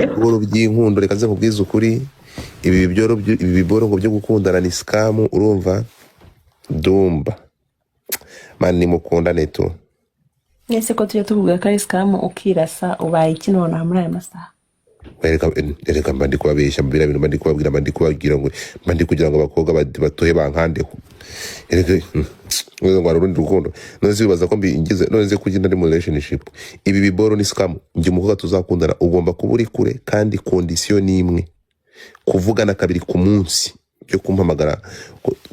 ibiboro by'inkundo reka nze nkubwize ukuri ibi biboro ngo byo gukundana ni scam urumva Dumba mani mukundane tu Ese ko tujya tuvuga ko ari scam ukirasa ubaye iki none muri aya masaha ereka mbandi kubabeshya mbira bintu mbandi kubabwira mbandi kubagira ngo mbandi kugira ngo abakobwa batoye bankandeho ereka ngo ngo arundi rukundo none bibaza ko mbingize none nze kugenda muri relationship ibi biboro ni scam ngiye umukobwa tuzakundana ugomba kuba uri kure kandi condition ni imwe kuvugana kabiri ku munsi byo kumpamagara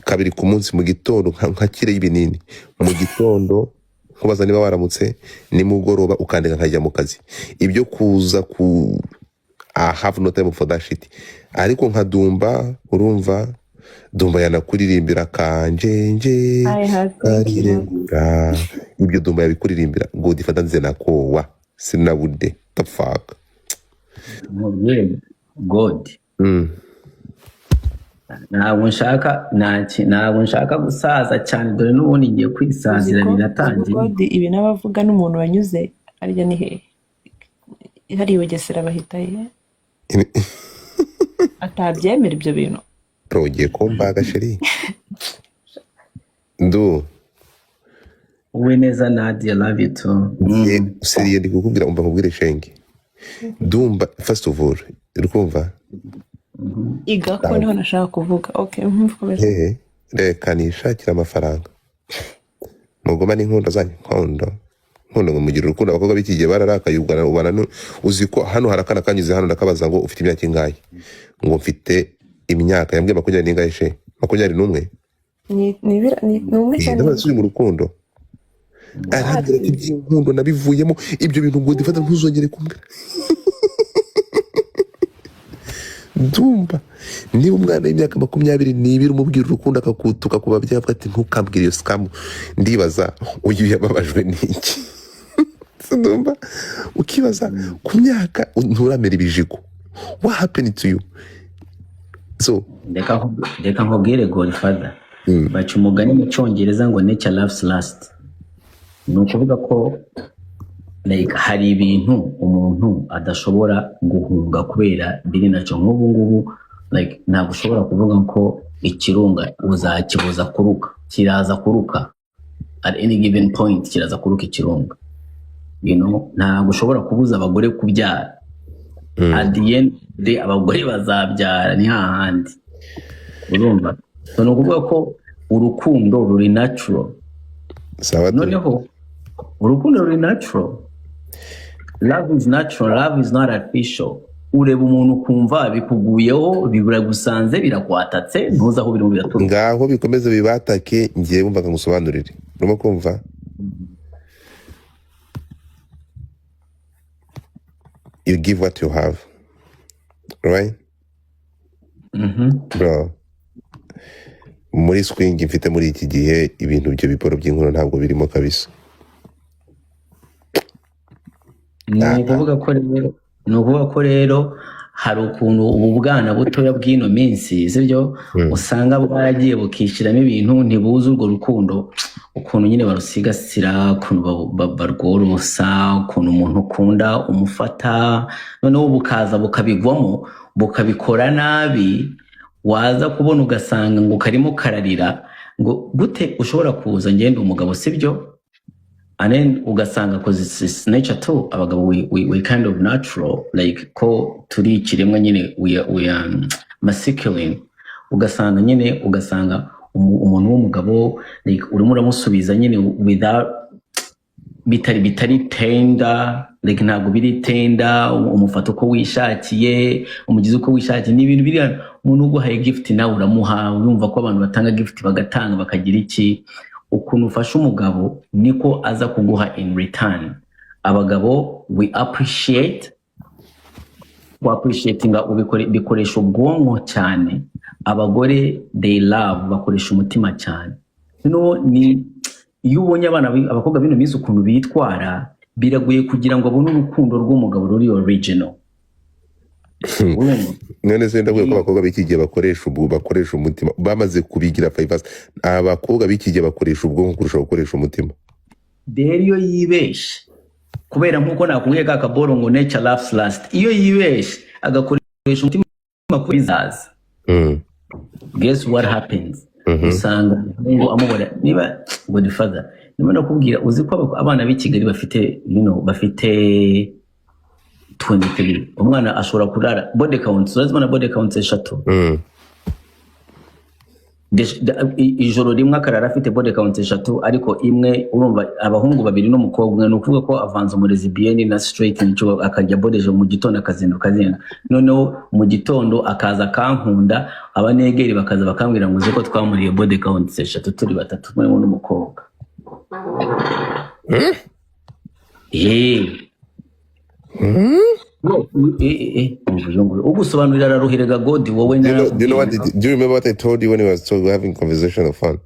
kabiri ku munsi mu gitondo nka kire y'ibinini mu gitondo kubaza niba waramutse nimugoroba ukandika nkajya mu kazi ibyo kuza ku I have no time for that shit ariko nka Dumba urumva Dumba yanakuririmbira kanjenje arirengura ibyo Dumba yabikuririmbira God ifatanze nakowa sinabude the fuck God ntabwo nshaka gusaza cyane dore n'ubundi ngiye kwisazira biratangiye God ibi n'abavuga n'umuntu wanyuze arya ni he hari Bugesera bahita he atabyemera ibyo bintu progiye kombaga sheri ndu we neza Nadia love you too seriye ndi kukubwira umva nkubwire shenge Dumba first of all urikumva iga ko niho nashaka kuvuga okay reka nishakira amafaranga mugoma n'inkundo zanyu nkondo ngo mugira urukundo abakobwa bikigiye bararakaye ubana uzi ko hano harakana kanyuze hano ndakabaza ngo ufite imyaka ingahe ngo mfite imyaka yambwiye 20 n'ingahe she 21 ni umwe cyane ndabasuye mu rukundo arambira ati by'inkundo nabivuyemo ibyo bintu ngo ndifata ntuzongere kumbwira Dumba niba umwana w'imyaka 22 umubwira urukundo akakutuka kuba byavuga ati ntukambwire iyo scam ndibaza uyu yababajwe n'iki Dumba ukibaza ku myaka nturamera ibijigo what happened to you so reka nkubwire Godfather baca umugani mu cyongereza ngo nature loves last ni ukuvuga ko like hari ibintu umuntu adashobora guhunga kubera biri nacyo nk'ubu ngubu like ntabwo ushobora kuvuga ko ikirunga uzakibuza kuruka kiraza kuruka at any given point kiraza kuruka ikirunga ntabwo ushobora kubuza abagore kubyara at the end de abagore bazabyara ni hahandi urumva so no kuvuga ko urukundo ruri natural noneho urukundo ruri natural love is natural love is not artificial ureba umuntu kumva bikuguyeho biragusanze birakwatatse ntuza aho biri mu biraturuka ngaho bikomeze bibatake ngiye bumva ngusobanurire urimo kumva you give what you have right bro muri swing mfite muri iki gihe ibintu byo biporo by'inkuru ntabwo birimo kabisa ni ukuvuga ko rero hari ukuntu ubu bwana butoya bw'ino minsi sibyo usanga bwaragiye bukishyiramo ibintu ntibuze urwo rukundo ukuntu nyine barusigasira ukuntu barworosa ukuntu umuntu ukunda umufata noneho bukaza bukabigwamo bukabikora nabi waza kubona ugasanga ngo karimo kararira ngo gute ushobora kuza ngende umugabo sibyo and then ugasanga cause it's nature too abagabo we kind of natural like ko turi kiremwa nyine we masculine ugasanga umuntu w'umugabo like urimo uramusubiza nyine without bitari tender like ntabwo biri tender umufata uko wishakiye umugize uko wishakiye n'ibintu biri umuntu uguhaye gift nawe uramuha urumva ko abantu batanga gift bagatanga bakagira iki ukuntu ufasha umugabo niko aza kuguha in return abagabo we appreciatinga bikoresha ubwonko cyane abagore they love bakoresha umutima cyane ni iyo ubonye abakobwa bino minsi ukuntu bitwara biragoye kugira ngo abone urukundo rw'umugabo ruri original none se ndavuga ko abakobwa b'ikigihe bakoresha umutima bamaze kubigira fayivasi abakobwa b'ikigihe bakoresha ubwonko kurusha gukoresha umutima rero iyo yibeshe kubera nkuko nakubwiye ka kaboro ngo nature laughs last, iyo yibeshe agakoresha umutima kuri zaza, guess what happens? Usanga ngo amubona niba Godfather, niba nakubwira uzi ko abana b'i Kigali bafite bafite 23, umwana ashobora kurara body count, urazibona body count 3. Ijoro rimwe akarara afite body count 3, ariko imwe urumva abahungu babiri n'umukobwa, ni ukuvuga ko avanze muri lesbian na straight, nico akajya bodeje mu gitondo akazinduka zina, noneho mu gitondo akaza kankunda, abanegeri bakaza bakambwira ngo uzi ko twamuriye body count 3 turi batatu mwe n'umukobwa. Ugusobanurira araruhirega God wowe nyara. Do you remember what I told you when we were having conversation of fun?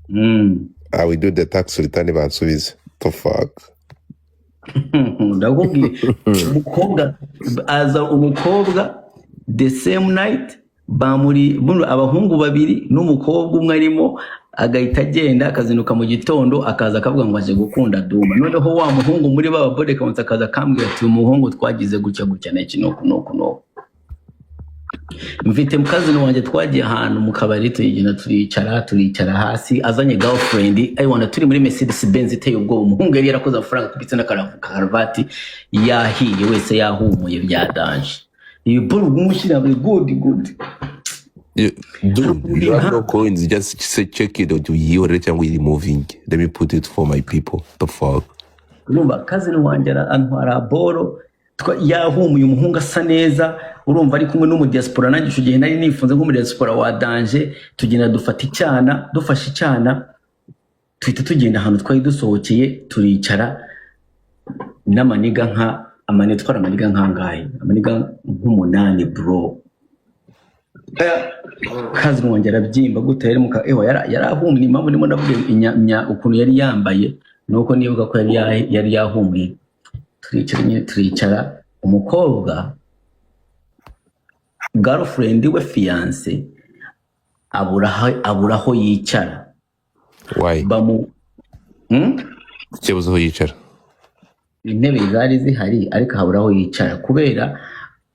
We do the tax return bansubiza. The fuck? Ndakubwiye umukobwa aza umukobwa the same night bamuri abahungu babiri n'umukobwa umwe arimo, agahita agenda akazinuka mu gitondo akaza akavuga ngo aje gukunda Duma. Noneho wa muhungu muri baba bode kaunta akaza kambwira ati umuhungu twagize gutya na no. Mfite mukazi wanjye twagiye ahantu mu kabari tuyigena turicara hasi, azanye girlfriend ayibona turi muri Mercedes Benz iteye ubwo, umuhungu yari yarakoze amafaranga kubitse na karavati yahiye wese yahumuye byadanje. Iyo buru gumushyira buri good. Dude, you have no coins, just say check it out, you already removing. Let me put it for my people. The fuck? Urumva kazi wanjye antwara boro yahumuye umuhungu asa neza, urumva ari kumwe n'umu diaspora, nanjye cyo gihe nari nifunze nk'umu diaspora wa danje, tugenda dufata icyana, dufashe icyana twita tugenda ahantu twari dusohokeye, turicara n'amaniga nka amanitwara amaniga nkangaye, amaniga nk'umunani bro. Kazi wanjye arabyimba gute yari muka yarahumye, impamvu ndimo navuga ukuntu yari yambaye nuko nibuka ko yari yahumye. Turicara umukobwa girlfriend we fiance aburaho yicara. Why? Kibuze aho yicara. Intebe zari zihari ariko haburaho yicara kubera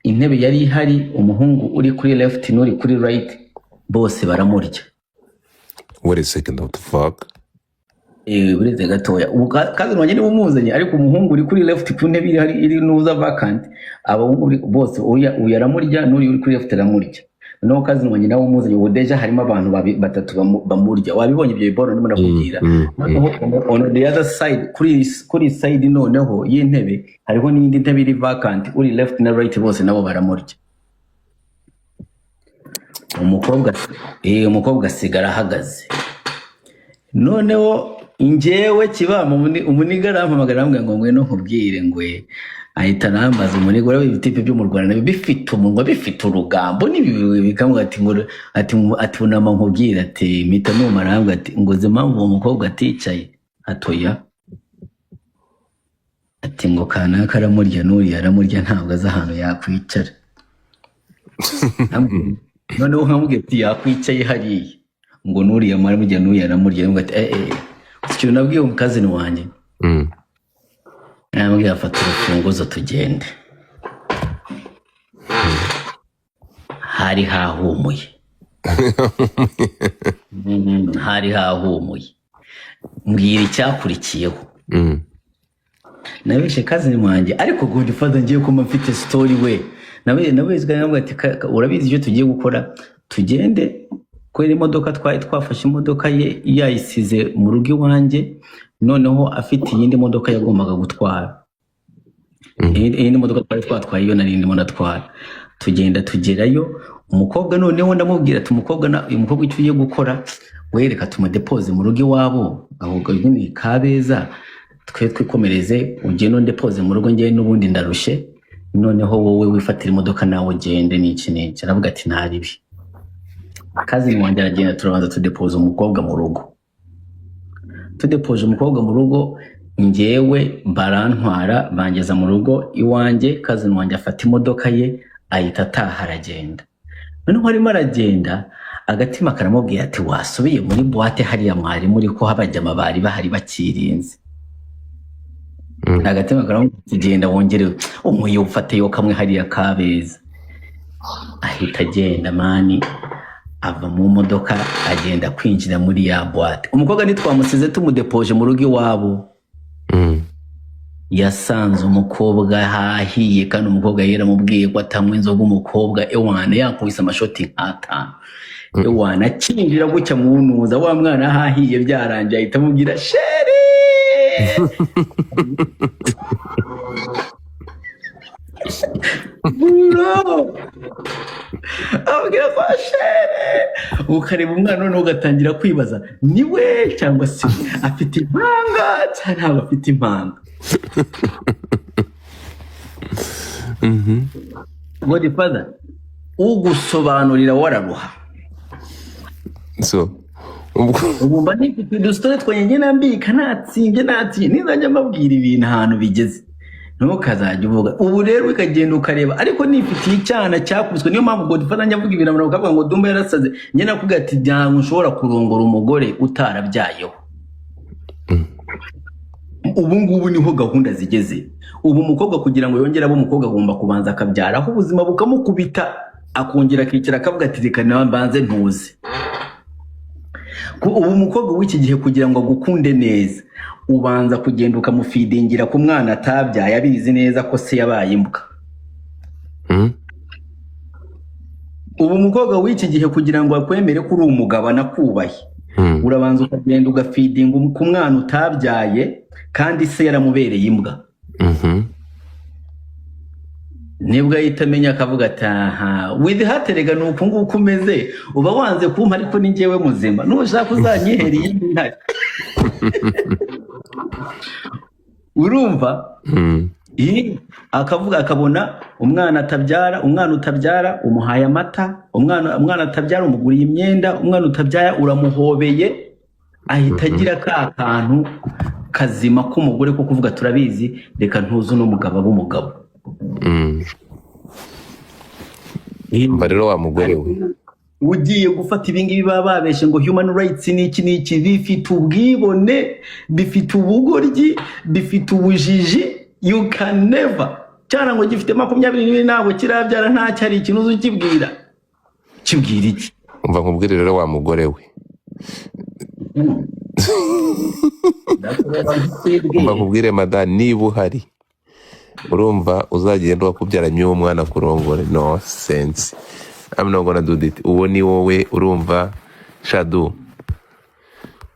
intebe yari ihari, umuhungu uri kuri left n'uri kuri right bose baramurya. Wait a second, what the fuck? Bureze gatoya kazi wanjye niwe umuzanye, ariko umuhungu uri kuri left ku ntebe iri nuza vacant, abahungu bose uyu aramurya n'uri uri kuri left aramurya. No kazi wanjye nawe umuzanye, ubu deja harimo abantu batatu bamurya. Wabibonye ibyo biboro ndimo nakubwira. On the other side kuri side noneho y'intebe hariho n'indi ntebe iri vacant, uri left na right bose nabo baramurya. Umukobwa sigara ahagaze. Noneho injewe kibamo umuniga arampamagara ambwira ngo ngwe no nkubwire ngwe, ahita nambaza umuniga urabe ibitipe byo mu Rwanda bifite umunwa bifite urugambo nibi bikamwe ati unama nkubwira ati mita numara ambwa ati ngo zimamvu umukobwa aticaye atoya ati ngo kana karamurya n'uri aramurya ntabwo aza ahantu yakwicara. Noneho nkamubwira ati yakwicaye hariya ngo n'uri yamarumurya n'uri aramurya ngo ati icyo nabwiye umukazini wanjye. Namubwiye afata urufunguzo tugende. Hari hahumuye. Hari hahumuye. Mbwira icyakurikiyeho. Nabeshe kazini wanjye ariko Godfather ngiye ko mfite story we. Nabezwe nabwo ati urabizi icyo tugiye gukora, tugende kwera imodoka twafashe imodoka ye yayisize mu rugo iwanjye, noneho afite iyindi modoka yagombaga gutwara. Iyindi modoka twatwaye iyo nari ndimo natwara. Tugenda tugerayo, umukobwa noneho ndamubwira ati umukobwa icyo ugiye gukora wereka tumudepoze mu rugo iwabo, ahubwo nyine Kabeza twikomereze ugende ndepoze mu rugo ngiye n'ubundi ndarushe, noneho wowe wifatira imodoka nawe ugende n'iki. Aravuga ati nta ribi. Kazi wanjye aragenda turabanza tudepoza umukobwa mu rugo. Tudepoje umukobwa mu rugo, ngewe barantwara bangeza mu rugo iwanjye. Kazi wanjye afata imodoka ye ahita ataha aragenda. Noneho arimo aragenda agatima karamubwira ati wasubiye muri boîte hariya mwari muri ko habajyama bari bahari bakirinze. agatima karamugenda wongere umuyo ufateyo kamwe hariya kabeza ahita agenda mani ava mu modoka agenda kwinjira muri ya boîte. Umukobwa nitwamusize tumudepoje mu rugo iwabo yasanze umukobwa hahiye kandi umukobwa yaramubwiye ko atanywa inzoga. Umukobwa ewana yakubise amashoti nk'atanu ewana akinjira gutya munuza wa mwana hahiye byarangiye ahita amubwira sheri buro abwira ko shere ukareba umwana noneho ugatangira kwibaza niwe cyangwa se afite impanga cyangwa ntabwo afite impanga. Godfather ugusobanurira wararuha so ubu mba nifite udusitore twanjye nambika natsinge nizajya mbabwira ibintu ahantu bigeze ntukazajya uvuga ubu rero ukagenda ukareba ariko nifitiye icyana cyakubiswe. Niyo mpamvu Godfather njya avuga ibintu abantu bakavuga ngo Dumba yarasaze. Njye nakubwira ati ntabwo ushobora kurongora umugore utarabyayeho. Ubu ngubu niho gahunda zigeze. Ubu umukobwa kugira ngo yongere abe umukobwa agomba kubanza akabyara aho ubuzima bukamukubita akongera akicara akavuga ati reka nawe mbanze ntuze. Ubu umukobwa w'iki gihe kugira ngo agukunde neza ubanza kugenda ukamufidingira ku mwana atabyaye abizi neza ko se yabaye imbwa. Ubu umukobwa w'iki gihe kugira ngo akwemere ko uri umugabo anakubahe urabanza ukagenda ugafidinga ku mwana utabyaye kandi se yaramubereye imbwa. Nibwo ahita amenya akavuga ati aha widihaterega ni uku nguku umeze uba wanze kumpa ariko ni njyewe muzima nushaka uzanyihera iyindi ntare. Urumva akavuga akabona umwana utabyara umuhaye amata, umwana atabyara umuguriye imyenda, umwana utabyara uramuhobeye ahita agira ka kantu kazima k'umugore ko kuvuga turabizi reka ntuzu n'umugabo ab'umugabo. mba rero wa mugore we ugiye gufata ibingibi baba babeshe ngo human rights n'iki bifite ubwibone bifite ubugoryi bifite ubujiji. You can never cyana ngo gifite 22 ntabwo kirabyara nta cyari ikintu uzukibwira kibwira iki. umva nkubwire rero wa mugore we umva nkubwire madame niba uhari urumva uzagenda wakubyaranye uwo mwana kurongore no sense. I'm not gonna do that. Uwo ni wowe urumva Shadow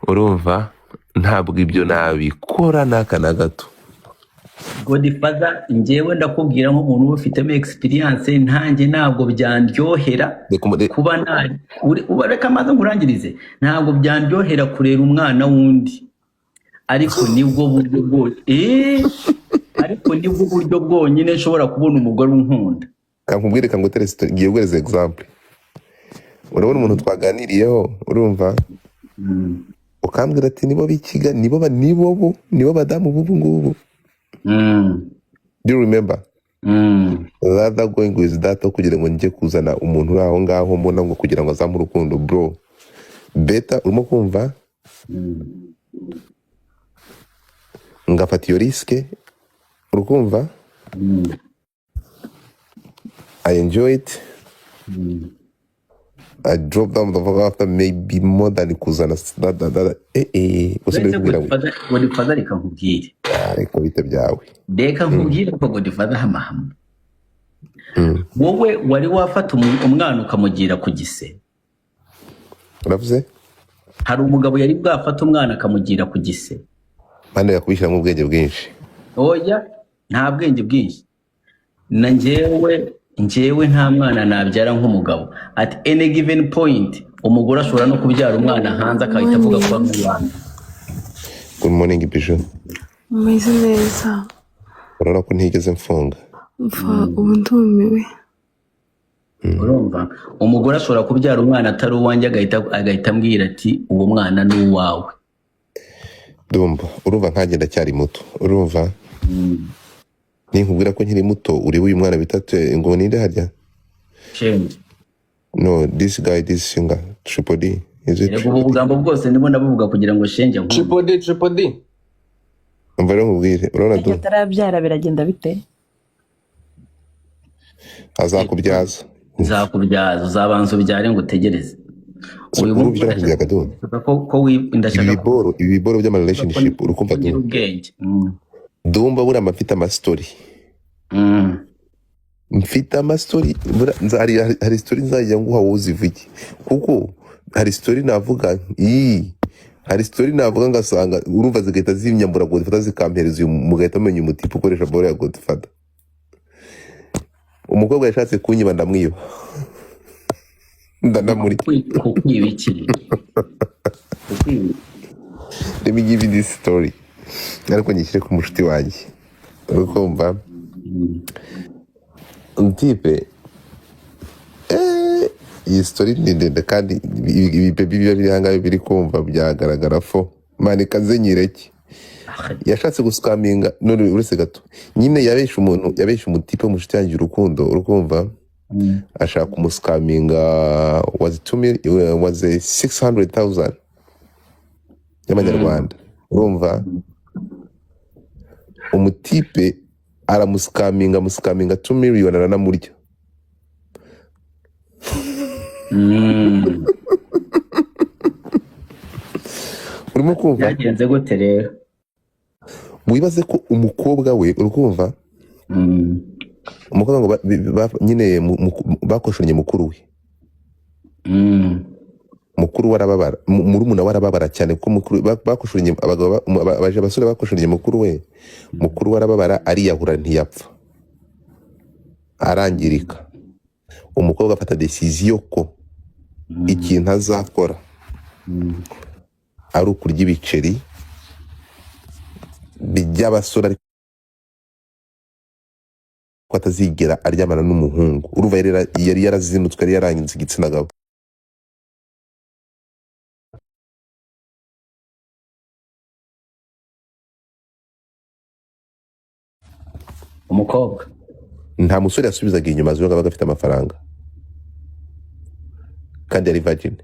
urumva ntabwo ibyo nabikora n'aka na gato. Godfather njyewe ndakubwira nk'umuntu ufitemo experience ntanjye ntabwo byandyohera kuba nari reka amaze nkurangirize ntabwo byandyohera kurera umwana wundi ariko nibwo buryo bwose ariko nibwo buryo bwonyine nshobora kubona umugore unkunda. Kankubwire kanguterese ngiye guhereza example. Urabona umuntu twaganiriyeho urumva ukambwira ati nibo bikiga nibo badamu bubu ngubu. Do you remember? Rather going with that kugira ngo nje kuzana umuntu uri aho ngaho mbona ngo kugira ngo azamure urukundo bro. Beta urimo kumva? Ngafata iyo riske urukumva? I enjoy it. I drop down the fuck after maybe more than kuzana Godfather reka nkubwire ariko bite byawe reka nkubwire ko Godfather hamahama wowe wari wafata umwana ukamugira ku gise. uravuze hari umugabo yari bwafata umwana akamugira ku gise bande yakubishyira mu bwenge bwinshi. Oya nta bwenge bwinshi na njyewe nta mwana nabyara nk'umugabo. At any given point umugore ashobora no kubyara umwana hanze akahita avuga ko amwana. Good morning Bijou. Umeze neza. Urabona ko ntigeze mfunga. Ubu ndumiwe. Urumva umugore ashobora kubyara umwana atari uwanjye agahita ambwira ati uwo mwana ni uwawe. Dumba urumva nkagenda cyari muto urumva ninkubwira ko nkiri muto uri uyu mwana bitate ngo ninde harya Change. No, this guy, this singer, Triple D. Is it? Ubu bugambo bwose ndimo ndabuvuga kugira ngo shenge nko. Triple D. umva rero nkubwire, urabona igihe du atarabyara biragenda bite? azakubyaza nzakubyaza, uzabanza ubyare ngo utegereze. Uyu uru munsi byo nakubwiraga du ndashaka ko ibi biboro by'ama relationship urukumva ugira du ubwenge. dumba buriya mfite amastori mfite amastori hari story nzajya nguha wowe uzivuge kuko hari story navuga hari story navuga ngasanga urumva zigahita zimyambura Godfather zikampereza uyu mugahita mumenya umutipe ukoresha boro ya Godfather. Umukobwa yashatse kunyiba ndamwiba ndanamuri kukwibikira. let me give you this story ariko nyishyire ku mushuti wanjye urukumva umutipe iyi story ni ndende kandi ibi baby biba biri hangaye biri kumva byagaragara fo mani kaze nyireke yashatse guskaminga none uretse gato nyine yabesha umutipe mushuti yanjye urukundo urukumva ashaka umuskaminga was 600,000 y'amanyarwanda urumva umutipe aramuskaminga 2 million aranamurya urimo kumva byagenze gute rero? wibaze ko umukobwa we urukumva umukobwa ngo nyine bakoshonye mukuru we mukuru warababara murumuna warababara cyane ko mukuru bakoshonye abaje abasore bakoshonye mukuru we mukuru warababara ariyahura ntiyapfa arangirika umukobwa afata decision ko ikintu azakora ari ukurya ibiceri by'abasore ariko atazigera aryamana n'umuhungu urumva yari yarazinutswe yari yarangiza igitsina gabo umukobwa nta musore yasubizaga inyuma azwiho ngo afite amafaranga kandi yari virgin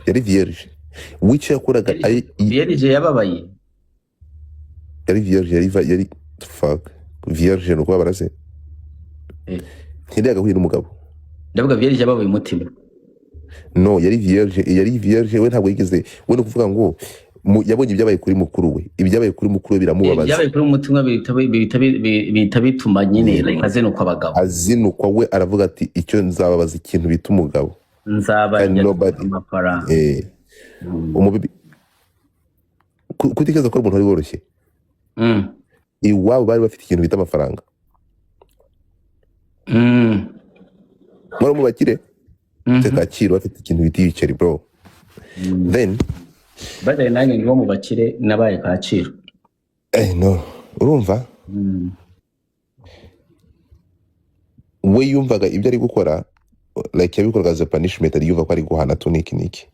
yari vierge wicyo yakoraga vierge yababaye yari vierge yari fuck vierge no kuba baraze ntiyari agahuye n'umugabo ndavuga vierge yababaye umutima no yari vierge we ntabwo yigeze we no kuvuga ngo yabonye ibyabaye kuri mukuru we ibyabaye kuri mukuru we biramubabaza ibyabaye kuri umutima bita bituma nyine azinukwa abagabo azinukwa we aravuga ati icyo nzababaza ikintu bita umugabo nzabajya amafaranga umubibi kutekereza ko umuntu wari woroshye iwabo bari bafite ikintu bita amafaranga muri mu bakire Kacyiru bafite ikintu bita ibiceri bro then badaye nanjye niwo mu bakire nabaye Kacyiru no urumva we yumvaga ibyo ari gukora like yabikoraga as a punishment ari yumva ko ari guhana tuniki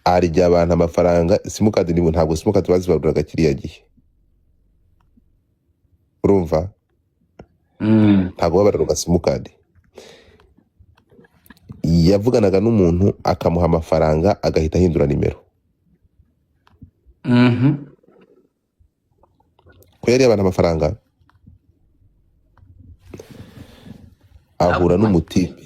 arya abantu amafaranga simukadi nibo ntabwo simukadi bazibaruraga kiriya gihe urumva ntabwo babaruraga simukadi yavuganaga n'umuntu akamuha amafaranga agahita ahindura nimero ko yari abantu amafaranga ahura n'umutipe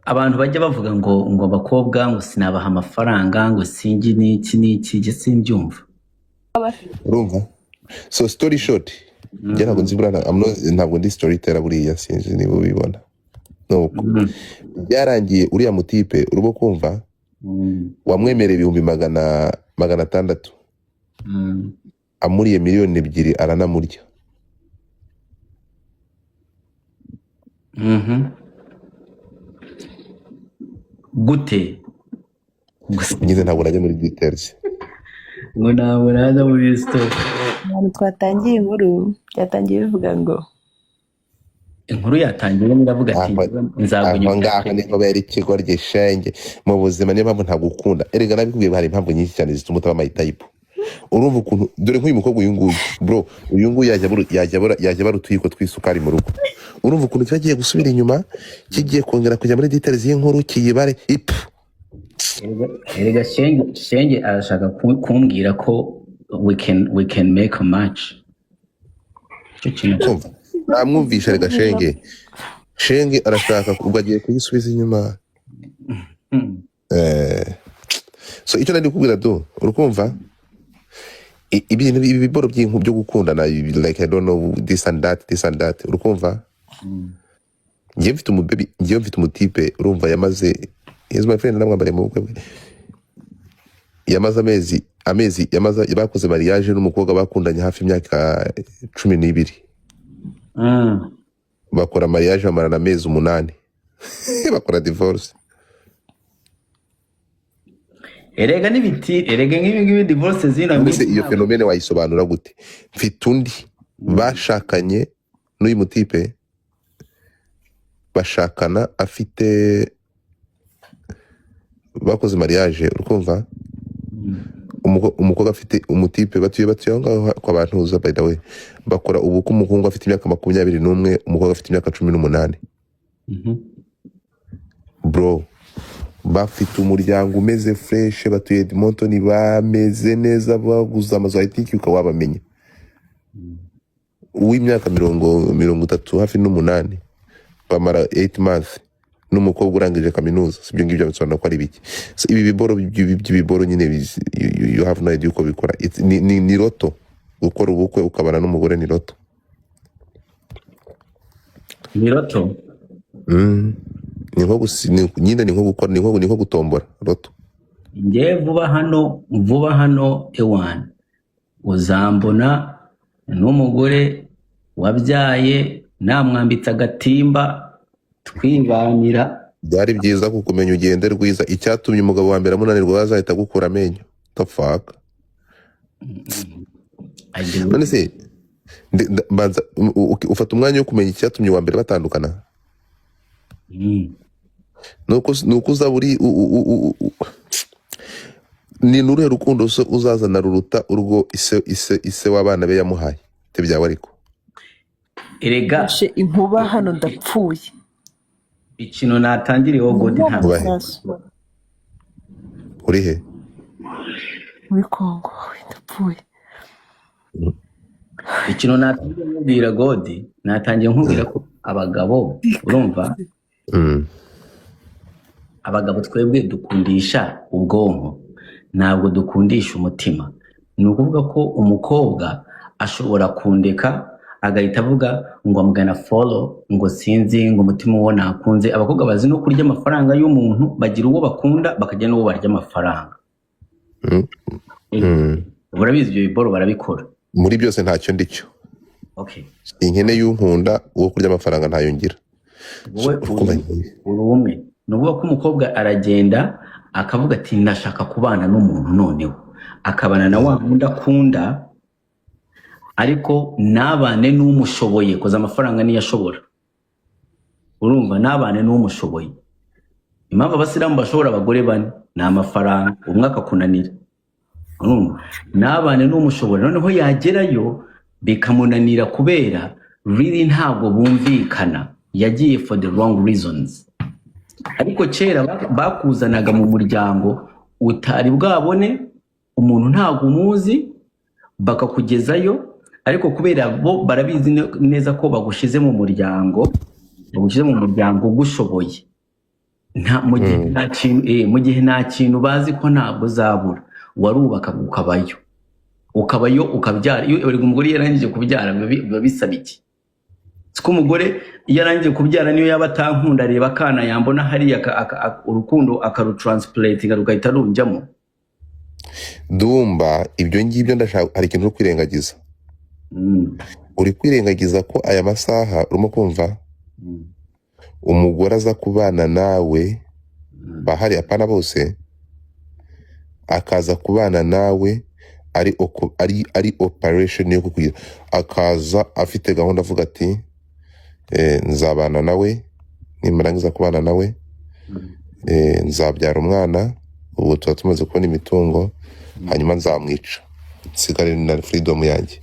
abantu bajya bavuga ngo abakobwa ngo sinabaha amafaranga ngo singi n'iki je simbyumva urumva so story short njye ntabwo nzibura ntabwo ndi storyteller buriya sinzi niba ubibona nuko byarangiye uriya mutipe urimo kumva wamwemereye 600,000 amuriye 2,000,000 aranamurya gute ngize ntabwo najya muri details ngo ntabwo naza muri story ahantu twatangiye inkuru byatangiye bivuga ngo inkuru yatangiye ndavuga ati nzagunyuka ngaho niko bari ikigo ry'ishenge mu buzima niyo mpamvu ntagukunda erega nabikubwiye hari impamvu nyinshi cyane zituma utaba my type urumva ukuntu dore nk'uyu mukobwa uyu nguyu bro uyu nguyu yajya barutuyiko twisukari mu rugo urumva ukuntu cyagiye gusubira inyuma kigiye kongera kujya muri details y'inkuru kiyibare erega shenge arashaka kumbwira ko we can make a match. Cyo kintu kumva namwumvisha rega shenge arashaka ubwo agiye kuyisubiza inyuma. So icyo nari kubwira do urukumva ibintu ibiboro by'inku byo gukundana like I don't know this and that urukumva. Ngiye mfite umutipe urumva yamaze is my friend namwambare mu bukwe bwe yamaze amezi yamaze bakoze mariage n'umukobwa bakundanye hafi imyaka 12 bakora mariage amarana amezi 8 bakora divorce. erega nk'ibi divorce zina mbese iyo fenomene wayisobanura gute? Mfite undi bashakanye n'uyu mutipe bashakana afite bakoze mariage urukumva umukobwa afite umutipe batuye ngaho kwa bantu uza by the way bakora ubukwe umuhungu afite imyaka 21 umukobwa afite imyaka 18. Bro bafite umuryango umeze fresh batuye Edmonton bameze neza baguza amazu I think yuko wabamenye uw'imyaka 30 hafi n'8 bamara 8 months n'umukobwa urangije kaminuza. Sibyo ngibyo bisobanura ko ari biki. So ibi biboro nyine you have no idea uko bikora. Ni roto gukora ubukwe ukabana n'umugore ni roto. Ni nko gutombora roto. Nge vuba hano ewan uzambona n'umugore wabyaye namwambitse agatimba twibanira. Byari byiza kukumenya ugende rwiza icyatumye umugabo wa mbere amunanirwa bazahita gukura amenyo. The fuck. None se ufata umwanya wo kumenya icyatumye wa mbere batandukana. Nuko uzaburi ni nuruhe rukundo uzazana ruruta urwo ise w'abana be yamuhaye te byawe ariko erega inkuba hano ndapfuye ikintu natangiriyeho godi ntabwo uri he muri Kongo ndapfuye. Ikintu natangiye nkubwira godi natangiye nkubwira ko abagabo urumva abagabo twebwe dukundisha ubwonko ntabwo dukundisha umutima. Ni ukuvuga ko umukobwa ashobora kundeka agahita avuga ngo I'm gonna follow ngo sinzi ngo umutima uwo nakunze. Abakobwa bazi no kurya amafaranga y'umuntu bagira uwo bakunda bakajya n'uwo barya amafaranga. Urabizi ibyo biboro barabikora muri byose ntacyo ndicyo. Okay, inkene y'unkunda uwo kurya amafaranga ntayo ngira. Wowe umwe nuvuga ko umukobwa aragenda akavuga ati ndashaka kubana n'umuntu noneho akabana na wa wundi akunda ariko nabane n'umushoboye koza amafaranga niyo ashobora. Urumva nabane n'umushoboye. Impamvu abasilamu bashobora abagore bane ni amafaranga umwe akakunanira. Urumva nabane n'umushoboye noneho yagerayo bikamunanira kubera really ntabwo bumvikana yagiye for the wrong reasons. Ariko kera bakuzanaga mu muryango utari bwabone umuntu ntabwo umuzi bakakugezayo ariko kubera bo barabizi neza ko bagushize mu muryango gushoboye nta mu gihe nta kintu bazi ko ntabwo zabura warubaka ukabayo ukabyara. Iyo umugore yarangije kubyara biba bisaba iki? Siko umugore yarangije kubyara niyo yaba atankunda reba akana yambona hari urukundo akarutransplantinga rugahita runjyamo. Dumba ibyo ngibyo ndashaka hari ikintu uri kwirengagiza. Uri kwirengagiza ko aya masaha urimo kumva umugore aza kubana nawe bahari apana bose akaza kubana nawe ari operation yo kukugira akaza afite gahunda avuga ati nzabana nawe nimarangiza kubana nawe nzabyara umwana ubu tuba tumaze kubona imitungo hanyuma nzamwica nsigare na freedom yanjye.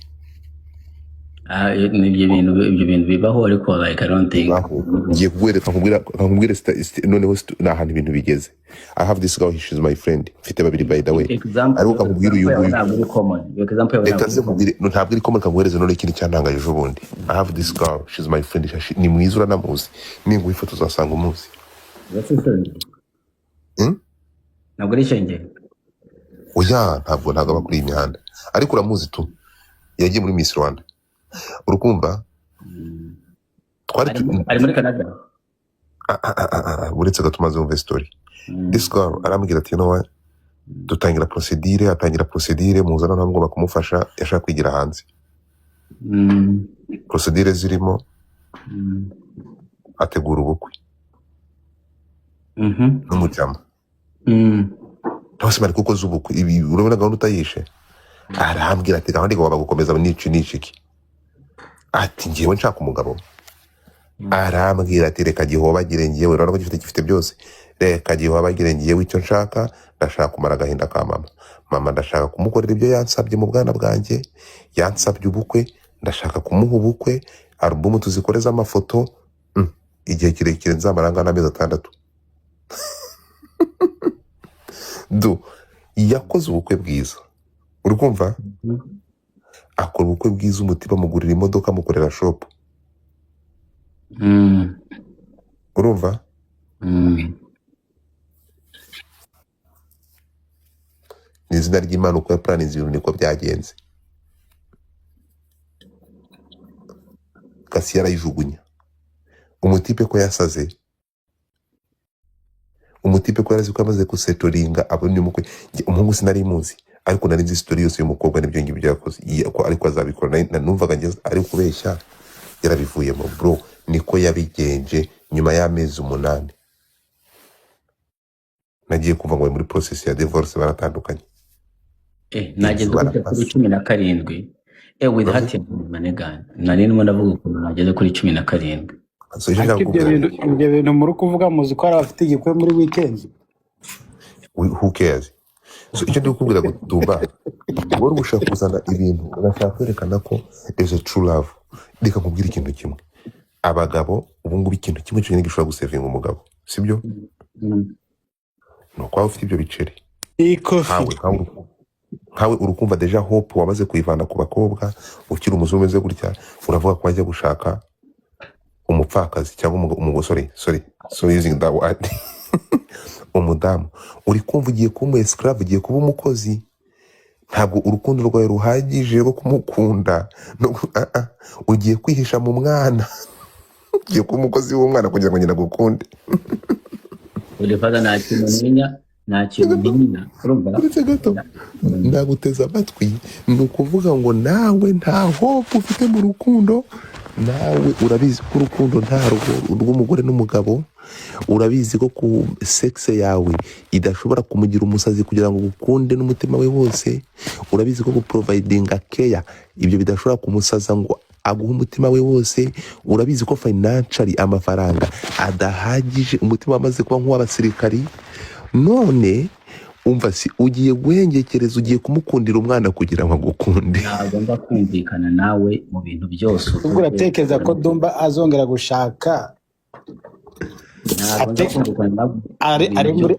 ibyo bintu bibaho ariko like I don't think ngiye kugwereka nkubwira noneho ni ahantu ibintu bigeze. I have this girl, she's my friend, mfite babiri by the way, ariko kakubwira uyu nguyu ntabwo iri common. Example yawe reka ze nkubwire ntabwo iri komeka nguhereze none ikintu cyantangaje ejo bundi. I have this girl, she's my friend, ni mwiza uranamuzi, ninguha ifoto uzasanga umuzi. ntabwo ari shenge. Oya, ntabwo aba kuri iyi mihanda, ariko uramuzi tu, yagiye muri Miss Rwanda, urukumva twari ari muri Canada. uretse gatumaze umva story. This girl arambwira ati no dutangira procedure muzana ntabwo bakumufasha, yashaka kwigira hanze. Procedure zirimo ategura ubukwe n'umujyama bose bari kuko z'ubukwe. Ibi urabona gahunda utayishe. Arambwira ati gahunda igomba gukomeza n'iki ati ngiyewe nshaka umugabo. Arambwira ati reka gihobagire ngiyewe, urabona ko gifite byose, reka gihobagire ngiyewe icyo nshaka, ndashaka kumara agahinda ka mama ndashaka kumukorera ibyo yansabye mu bwana bwanjye, yansabye ubukwe, ndashaka kumuha ubukwe, album tuzikoreza amafoto, igihe kirekire nzamaranga n'amezi 6. Yakoze ubukwe bwiza, urikumva, akora ubukwe bwiza, umutima mugurira imodoka, mukorera shop, urumva. Ni izina ry'Imana uko yaplanize ibintu niko byagenze. Kasi yarayijugunya umutipe ko yasaze, umutipe ko yarazi ko amaze kusetoringa abone umukwe. Umuhungu sinari muzi, ariko nari nzi story yose y'umukobwa n'ibyo ngibyo yakoze, ariko azabikora. Numvaga ngeze ari kubeshya, yarabivuyemo bro. Niko yabigenje. Nyuma y'amezi 8 nagiye kumva ngo muri process ya divorce baratandukanye. Nageze kuri 17 with hati manegana nari ndimo ndavuga ukuntu nageze kuri 17. Ibyo bintu muri kuvuga muzi ko ari abafite igikwe muri weekend. Who cares? So icyo ndi kukubwira gutumba wari gushaka kuzana ibintu ugashaka kwerekana ko there's a true love. Reka nkubwire ikintu kimwe, abagabo ubu ngubu ikintu kimwe cyo gishobora gusevinga umugabo, sibyo? No kwa ufite ibyo biceri nkawe urukumva deja hope wamaze kuyivana ku bakobwa, ukiri umuzungu umeze gutya, uravuga ko wajya gushaka umupfakazi cyangwa umugosore, so using that word umudamu. Uri kumva ugiye kuba esclave, ugiye kuba umukozi. Ntabwo urukundo rwawe ruhagije rwo kumukunda, ugiye kwihisha mu mwana, ugiye kuba umukozi w'umwana kugira ngo nyina gukunde. Urifata nta kintu ntinya urumva. Uretse gato ndaguteza amatwi, ni ukuvuga ngo nawe nta hope ufite mu rukundo. Nawe urabizi ko urukundo nta rw'umugore n'umugabo, urabizi ko ku sexe yawe idashobora kumugira umusazi kugira ngo ukunde n'umutima we wose, urabizi ko providinga care ibyo bidashobora kumusaza ngo aguha umutima we wose, urabizi ko financially amafaranga adahagije, umutima wamaze kuba nk'uw'abasirikari. None umva si ugiye guhengekereza, ugiye kumukundira umwana kugira ngo agukunde. Ntabwo mba kumvikana nawe mu bintu byose. Ubwo uratekereza ko Dumba azongera gushaka?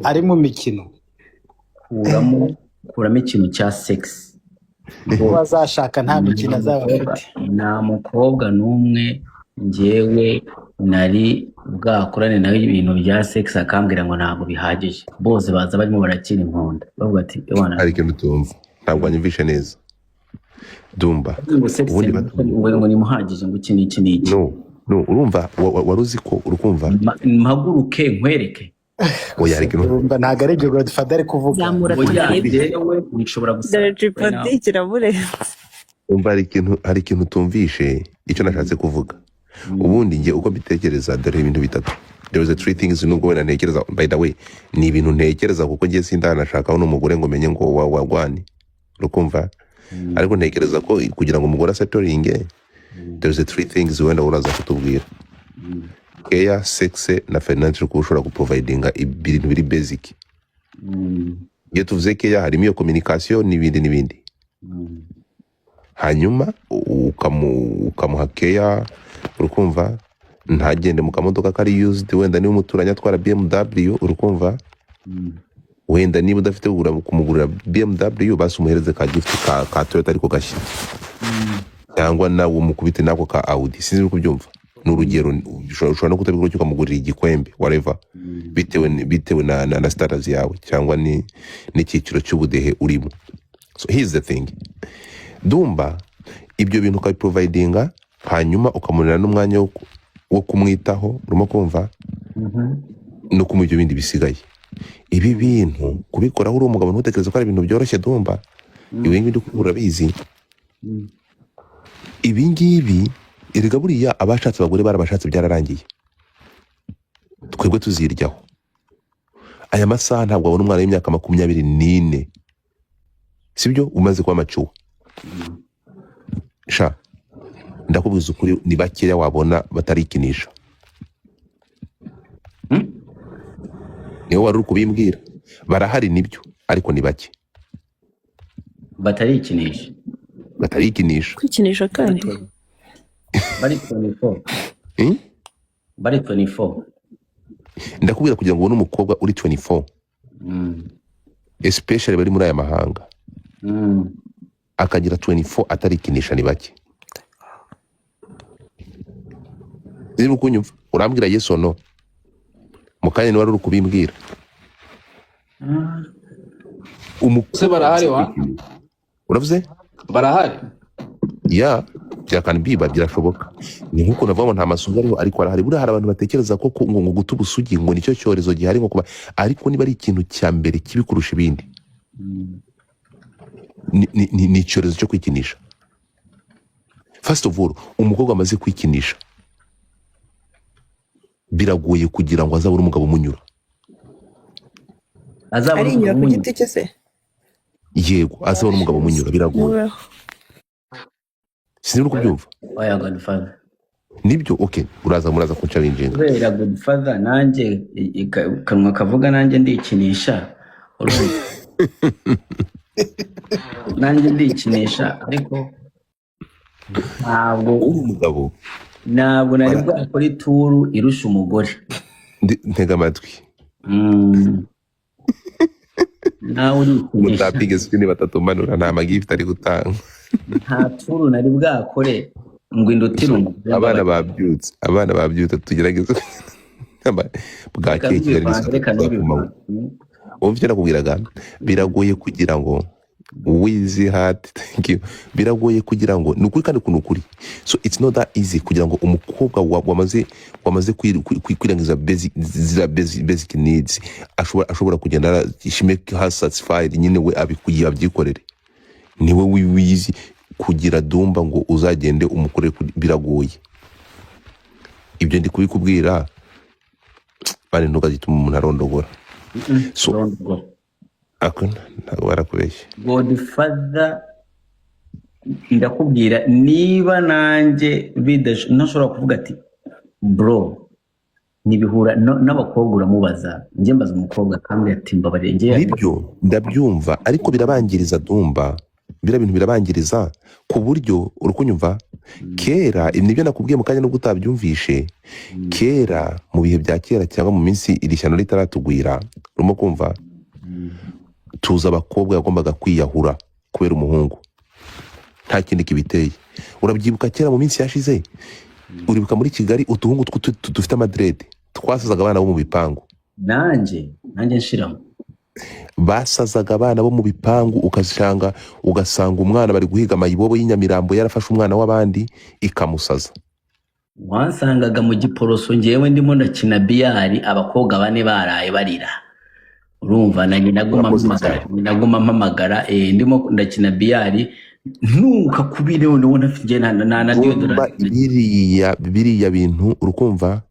Ari mu mikino, kuramo ikintu cya sex. Bazashaka nta mikino azaba afite. Nta mukobwa n'umwe njyewe nari bwakorane nawe ibintu bya sex akambwira ngo ntabwo bihagije. Bose baza barimo barakira imponda bavuga ati ari ikintu tumva, ntabwo anyumvishe neza Dumba. Ubundi ngo ni muhagije ngo iki n'iki. No, urumva waruzi ko urukumva mpaguruke nkwereke. Oya ari ikintu Dumba ntabwo ari ibyo Godfather ari kuvuga. Yewe nishobora gusaba umva hari ikintu tumvishe icyo nashatse kuvuga. Ubundi nge uko mbitekereza dore ibintu bitatu. There is a 3 things nubwo wena ntekereza, by the way ni ibintu ntekereza kuko ngiye sindanashaka n'umugore ngo menye ngo wagwani, urukumva. Ariko ntekereza ko kugira ngo umugore asetoringe there is a 3 things wenda uraza kutubwira. Care, sex na financial ko ushobora guprovidinga ibintu biri basic. Iyo tuvuze care harimo iyo communication n'ibindi. hanyuma ukamuha keya, urukumva, ntagende mu kamodoka kari used, wenda niba umuturanyi atwara BMW, urukumva, wenda niba udafite kumugurira BMW basi umuhereze ka gift ka Toyota ariko gashya, cyangwa nawe umukubite nako ka Audi, sinzi uko byumva. N'urugero ushobora no kutabigura cyo kamugurira igikwembe whatever, bitewe na status yawe cyangwa n'icyiciro cy'ubudehe urimo. So here's the thing, Dumba ibyo bintu ka providinga, hanyuma ukamunira n'umwanya wo kumwitaho, urimo kumva, no kumva ibyo bindi bisigaye. Ibi bintu kubikora uri umugabo ntutekereza ko ari ibintu byoroshye Dumba. Ibi ngibi ndikubura bizi. Ibi ngibi erega buriya abashatse abagore barabashatse byararangiye, twebwe tuziryaho. Aya masaha ntabwo abona umwana w'imyaka 24, sibyo umaze kuba macuwa. Sha ndakubwiza ukuri, ni bakeya wabona batarikinisha. Niyo wari kubimbwira, barahari nibyo ariko ni bake batarikinisha. Kwikinisha kandi bari 24. Bari 24. Ndakubwira kugira ngo ubone umukobwa uri 24, especially bari muri aya mahanga, akagira 24 atarikinisha ni bake. Ziri kunyumva urambwira yes or no? Mukanya ni wari kubimbwira. Se barahari wa? Uravuze? Barahari? Ya, cyakana biba byashoboka. Ni nkuko navuga nta masunga ariho, ariko arahari. Buri hari abantu batekereza ko ngo guta ubusugi ngo nicyo cyorezo gihari ngo kuba, ariko niba ari ikintu cya mbere kibi kurusha ibindi, ni icyorezo cyo kwikinisha. First of all, umukobwa amaze kwikinisha biragoye kugira ngo azabure umugabo umunyura. ari inyura ku giti cye se. Yego, azabure umugabo umunyura biragoye. Sinzi uko byumva. Oya Godfather. Nibyo, okay, muraza ku challenge. Kubera Godfather nanjye kanwa kavuga nanjye ndikinisha. Nanjye ndikinisha ariko ntabwo umugabo nari bwakora ituru irusha umugore. Ntega amatwi. Nawe uri mutapige sikini batatumanura nta magift ari gutanga. Nta turu nari bwakore ngo indutiro. Abana babyutse tugerageza bwakeye Kigali umvye nakubwiraga, biragoye kugira ngo wizi heart, thank you, biragoye kugira ngo nukuri kandi kunukuri. So it's not that easy kugira ngo umukobwa wamaze kwirangiza basic needs ashobora kugenda she make her satisfied, nyine we abyikorere. Niwe wizi kugira Dumba ngo uzagende umukore, biragoye. Ibyo ndi kubikubwira bari ntugazituma umuntu arondogora. So akuna ntabwo barakubeshya. Godfather ndakubwira, niba nanjye ntashobora kuvuga ati bro nibihura n'abakobwa uramubaza, njye mbaza umukobwa kandi ati mbabare njye. Nibyo ndabyumva, ariko birabangiriza Dumba, bintu birabangiriza ku buryo urukunyumva. Kera nibyo nakubwiye mu kanya nubwo utabyumvishe, kera mu bihe bya kera cyangwa mu minsi iri shyano ritaratugwira, urimo kumva, tuza abakobwa yagombaga kwiyahura kubera umuhungu, nta kindi kibiteye. Urabyibuka kera mu minsi yashize, uribuka muri Kigali utuhungu dufite amadrede twasazaga abana bo mu bipangu. Nanjye nshiramo basazaga abana bo mu bipangu, ugasanga umwana bari guhiga amayibobo y'inyamirambo yarafashe umwana w'abandi ikamusaza. Wansangaga mu Giporoso ngewe ndimo ndakina biyari, abakobwa bane baraye barira. Urumva nanjye naguma mpamagara ndimo ndakina biyari, nuka kubire none afite na Diodora. Biriya bintu urukumva,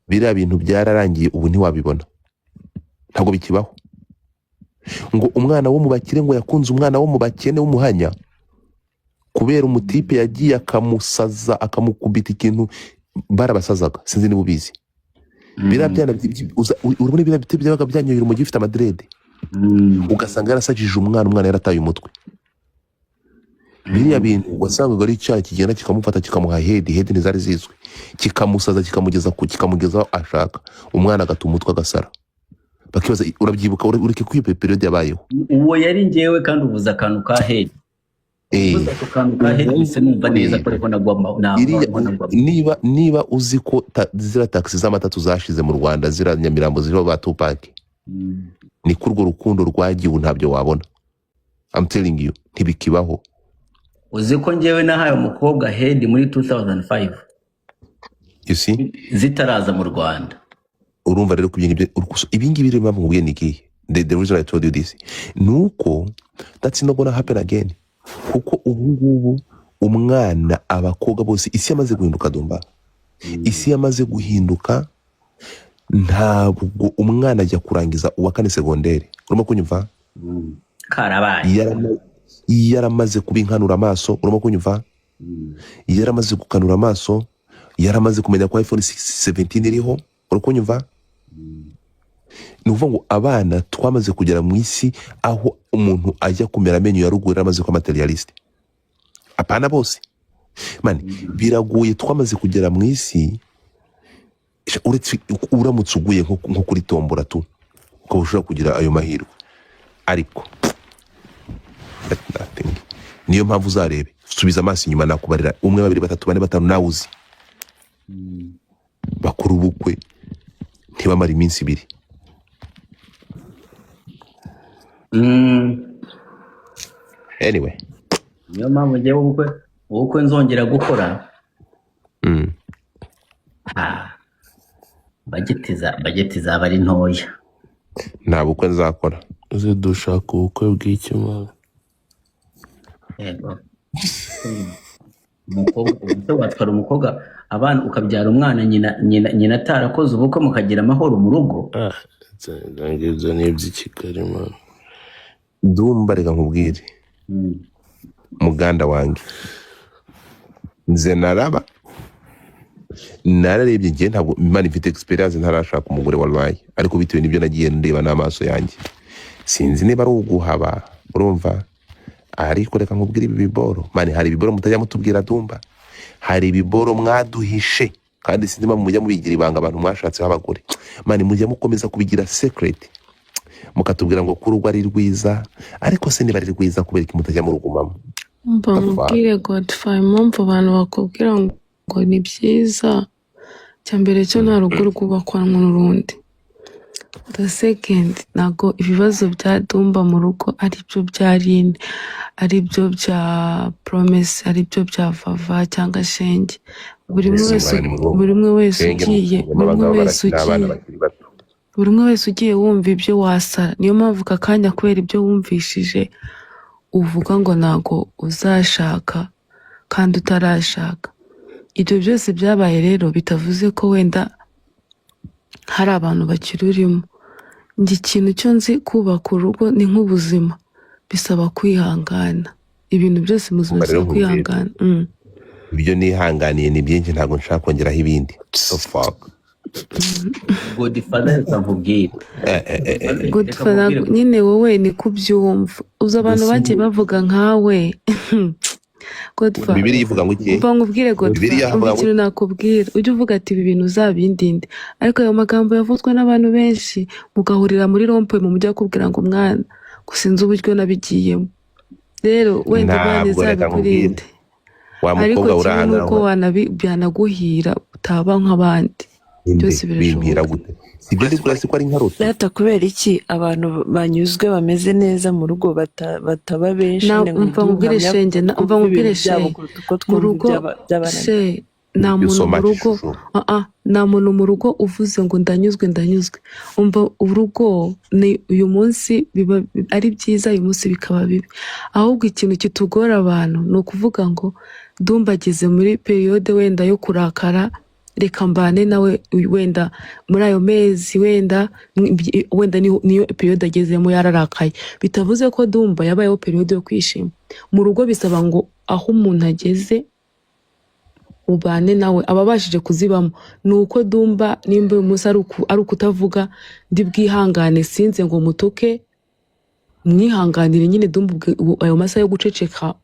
biriya bintu byararangiye, ubu ntiwabibona, ntabwo bikibaho. Ngo umwana wo mu bakire ngo yakunze umwana wo mu bakene w'umuhanya kubera umutipe yagiye akamusaza akamukubita ikintu barabasazaga, sinzi niba ubizi. Biriya byana urabona biriya biti byabaga byanyohera umujyi ufite amadrede, ugasanga yarasajije umwana yarataye umutwe. biriya bintu wasangaga ari icyaha kigenda kikamufata kikamuha head ntizari zizwi, kikamusaza kikamugeza aho ashaka, umwana agata umutwe agasara, bakibaza urabyibuka ureke kwipe periode yabayeho. Uwo yari ngewe kandi uvuza akantu ka head. Uvuza ako kantu ka head bise numva neza ko nagwa niba uzi ko zira taxi z'amatatu zashize mu Rwanda, zira Nyamirambo ziriho ba Tupac, ni kurwo rukundo rwagiye ntabyo wabona. I'm telling you, ntibikibaho. Uzi ko ngewe nahaye umukobwa head muri 2005. You see? Zitaraza mu Rwanda. Urumva rero ibingibi rero mpamvu niki the reason I told you this nuko that's not gonna happen again, kuko ubu umwana abakobwa bose isi yamaze guhinduka Dumba, isi yamaze guhinduka, ntabwo umwana ajya kurangiza uwa kane segonderi, urimo kunyumva? Karabaye yaramaze kubinkanura amaso, urimo kunyumva? Yaramaze gukanura amaso, yaramaze kumenya ko iPhone 17 iriho, urimo kunyumva? Nuvuga ngo abana twamaze kugera mu isi aho umuntu ajya kumera amenyo ya ruguru amaze ko materialist. Apana bose man, biraguye twamaze kugera mu isi uretse uramutse uguye nko kuri tombora tu ko ushobora kugira ayo mahirwe, ariko niyo mpamvu uzarebe, subiza amaso inyuma nakubarira 1 2 3 4 5 nawe uzi bakuru ubukwe ntibamara iminsi 2. Anyway, niyo mpamvu ngewe ubukwe nzongera gukora bageti zaba ari ntoya, nta bukwe nzakora. uze dushaka ubukwe bw'ikimana. Yego. Umukobwa watwara umukobwa abana ukabyara umwana nyina atarakoze ubukwe mukagira amahoro mu rugo. Ndangiza n'iby'Ikigali man. Dumba reka nkubwire muganda wange nze nararebye ngiye ntabwo imana ifite experience ntarashaka umugore wallahi, ariko bitewe n'ibyo nagiye ndeba n'amaso yanjye sinzi niba ari uguhaba, urumva? Ariko reka nkubwire ibi biboro mani, hari ibiboro mutajya mutubwira Dumba, hari ibiboro mwaduhishe kandi sinzi mpamvu mujya mubigira ibanga abantu mwashatseho abagore mani, mujya mukomeza kubigira secret mukatubwira ngo kurugo ari rwiza, ariko se niba ari rwiza kubera iki mutajya mu rugumamo? Mbamubwire Godfrey, impamvu abantu bakubwira ngo ni byiza, cyambere cyo nta rugo rwubakwanwa n'urundi. The second, nago ibibazo bya Dumba mu rugo ari byo bya Rine, ari byo bya Promise, ari byo bya Vava cyangwa Shenge. Buri umwe wese ugiye wumva ibyo wasara. Niyo mpamvu kakanya kubera ibyo wumvishije uvuga ngo nago uzashaka kandi utarashaka. Ibyo byose byabaye rero bitavuze ko wenda hari abantu bakirurimo. Njye ikintu cyo nzi kubaka urugo ni nk'ubuzima, bisaba kwihangana. Ibintu byose mu buzima bisaba kwihangana. Ibyo nihanganiye ni byinshi, ntabwo nshaka kongeraho ibindi. So fuck. Godfather nkubwire. Godfather nyine wowe ni kubyumva. Uza abantu bagiye bavuga nkawe. Godfather. Bibiliya ivuga ngo iki? Nkubwire Godfather, ikintu nakubwira, ujye uvuga ati ibi bintu uzabindinde. Ariko ayo magambo yavuzwe n'abantu benshi, mugahurira muri rompe mu mujya kubwira ngo mwana gusinza uburyo nabigiyemo. Rero wenda bane zabikurinde. Ariko kimwe nuko byanaguhira utaba nk'abandi. Byose birashoboka. Ibyo ndi kurasi ko ari nkarota. Data kubera iki abantu banyuzwe bameze neza mu rugo bataba benshi umva nkubwire Shenge, umva nkubwire Shenge, mu rugo se nta muntu mu rugo nta muntu mu rugo uvuze ngo ndanyuzwe. Umva urugo ni uyu munsi biba ari byiza, uyu munsi bikaba bibi. Ahubwo ikintu kitugora abantu ni ukuvuga ngo Dumba ageze muri periode wenda yo kurakara, reka mbane nawe wenda muri ayo mezi wenda niyo periode agezemo yararakaye. Bitavuze ko Dumba yabayeho periode yo kwishima. Mu rugo bisaba ngo aho umuntu ageze ubane nawe ababashije kuzibamo. Nuko Dumba nimba uyu munsi ari ukutavuga ndi bwihangane sinze ngo mutuke, mwihanganire nyine Dumba ayo masaha yo guceceka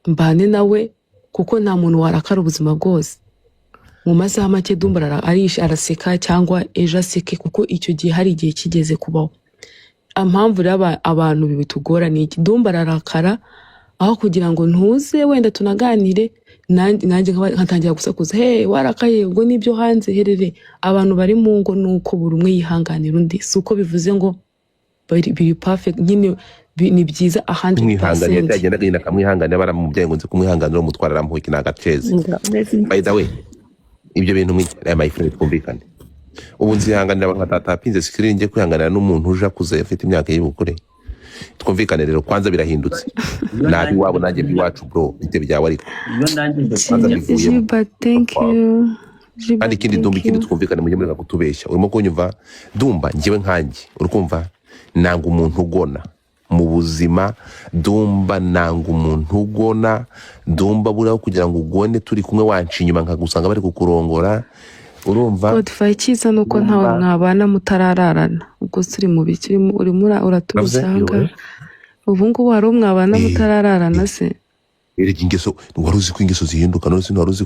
mbane nawe kuko nta muntu warakara ubuzima bwose. Mu masaha make Dumba arisha araseka cyangwa ejo aseke kuko icyo gihe hari igihe kigeze kubaho. Impamvu rero abantu bibitugora ni iki? Dumba ararakara aho kugira ngo ntuze wenda tunaganire nanjye nkatangira gusakuza warakaye ubwo nibyo hanze herere. Abantu bari mu ngo nuko buri umwe yihanganira undi, si uko bivuze ngo biri perfect nyine ni byiza 100%. Mwihangane yagenda genda kamwihangane baramubyaye ngo nzi kumwihanganira umutwara aramuhiki nagaceze. By the way ibyo bintu my friend twumvikane. Ubu nzihanganira abantu batatapinze screen nje kwihanganira n'umuntu uje akuze afite imyaka y'ubukure. Twumvikane rero kwanza birahindutse. Nabi wabo nanjye biwacu bro bite byawe ariko. Thank you. Kandi ikindi Dumba ikindi twumvikane mujye muri kutubeshya. Urimo kunyumva Dumba njyewe nkanjye urukumva nanga umuntu ugona mu buzima. Dumba nanga umuntu ugona. Dumba buraho kugira ngo ugone turi kumwe wanci inyuma nkagusanga bari kukurongora. Urumva Godfrey cyiza nuko ntawe mwabana mutarararana ubwo turi mu biki urimo uratubisanga ubu ngubu hari umwabana mutarararana se. Erega ingeso waruzi ko ingeso zihinduka none waruzi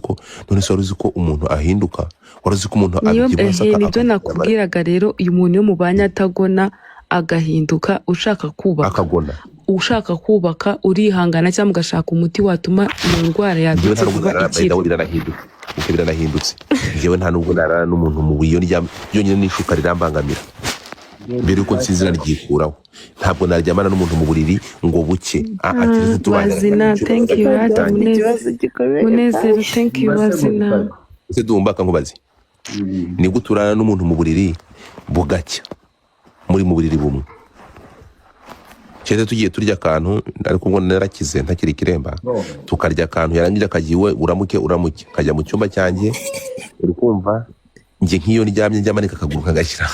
ko umuntu ahinduka waruzi ko umuntu abyibuza nibyo nakubwiraga rero uyu muntu yo mubanya atagona agahinduka ushaka kubaka urihangana cyangwa ugashaka umuti watuma iyo ndwara yadutse kuba ikira. Biranahindutse njyewe nta nubwo narara n'umuntu mu buyo yonyine n'ishuka rirambangamira mbere uko nsinzira ryikuraho. Ntabwo naryamana n'umuntu mu buriri ngo buke. Wazina thank you Munezero thank you Wazina. Ese Dumba kankubaze ni guturana n'umuntu mu buriri bugacya muri mu buriri bumwe. Cyeze tugiye turya akantu ariko ngo narakize ntakiri kiremba tukarya akantu yarangira kagiwe uramuke kajya mu cyumba cyanjye uri kumva nje nk'iyo ndyamye njyamanika akaguru kagashyira.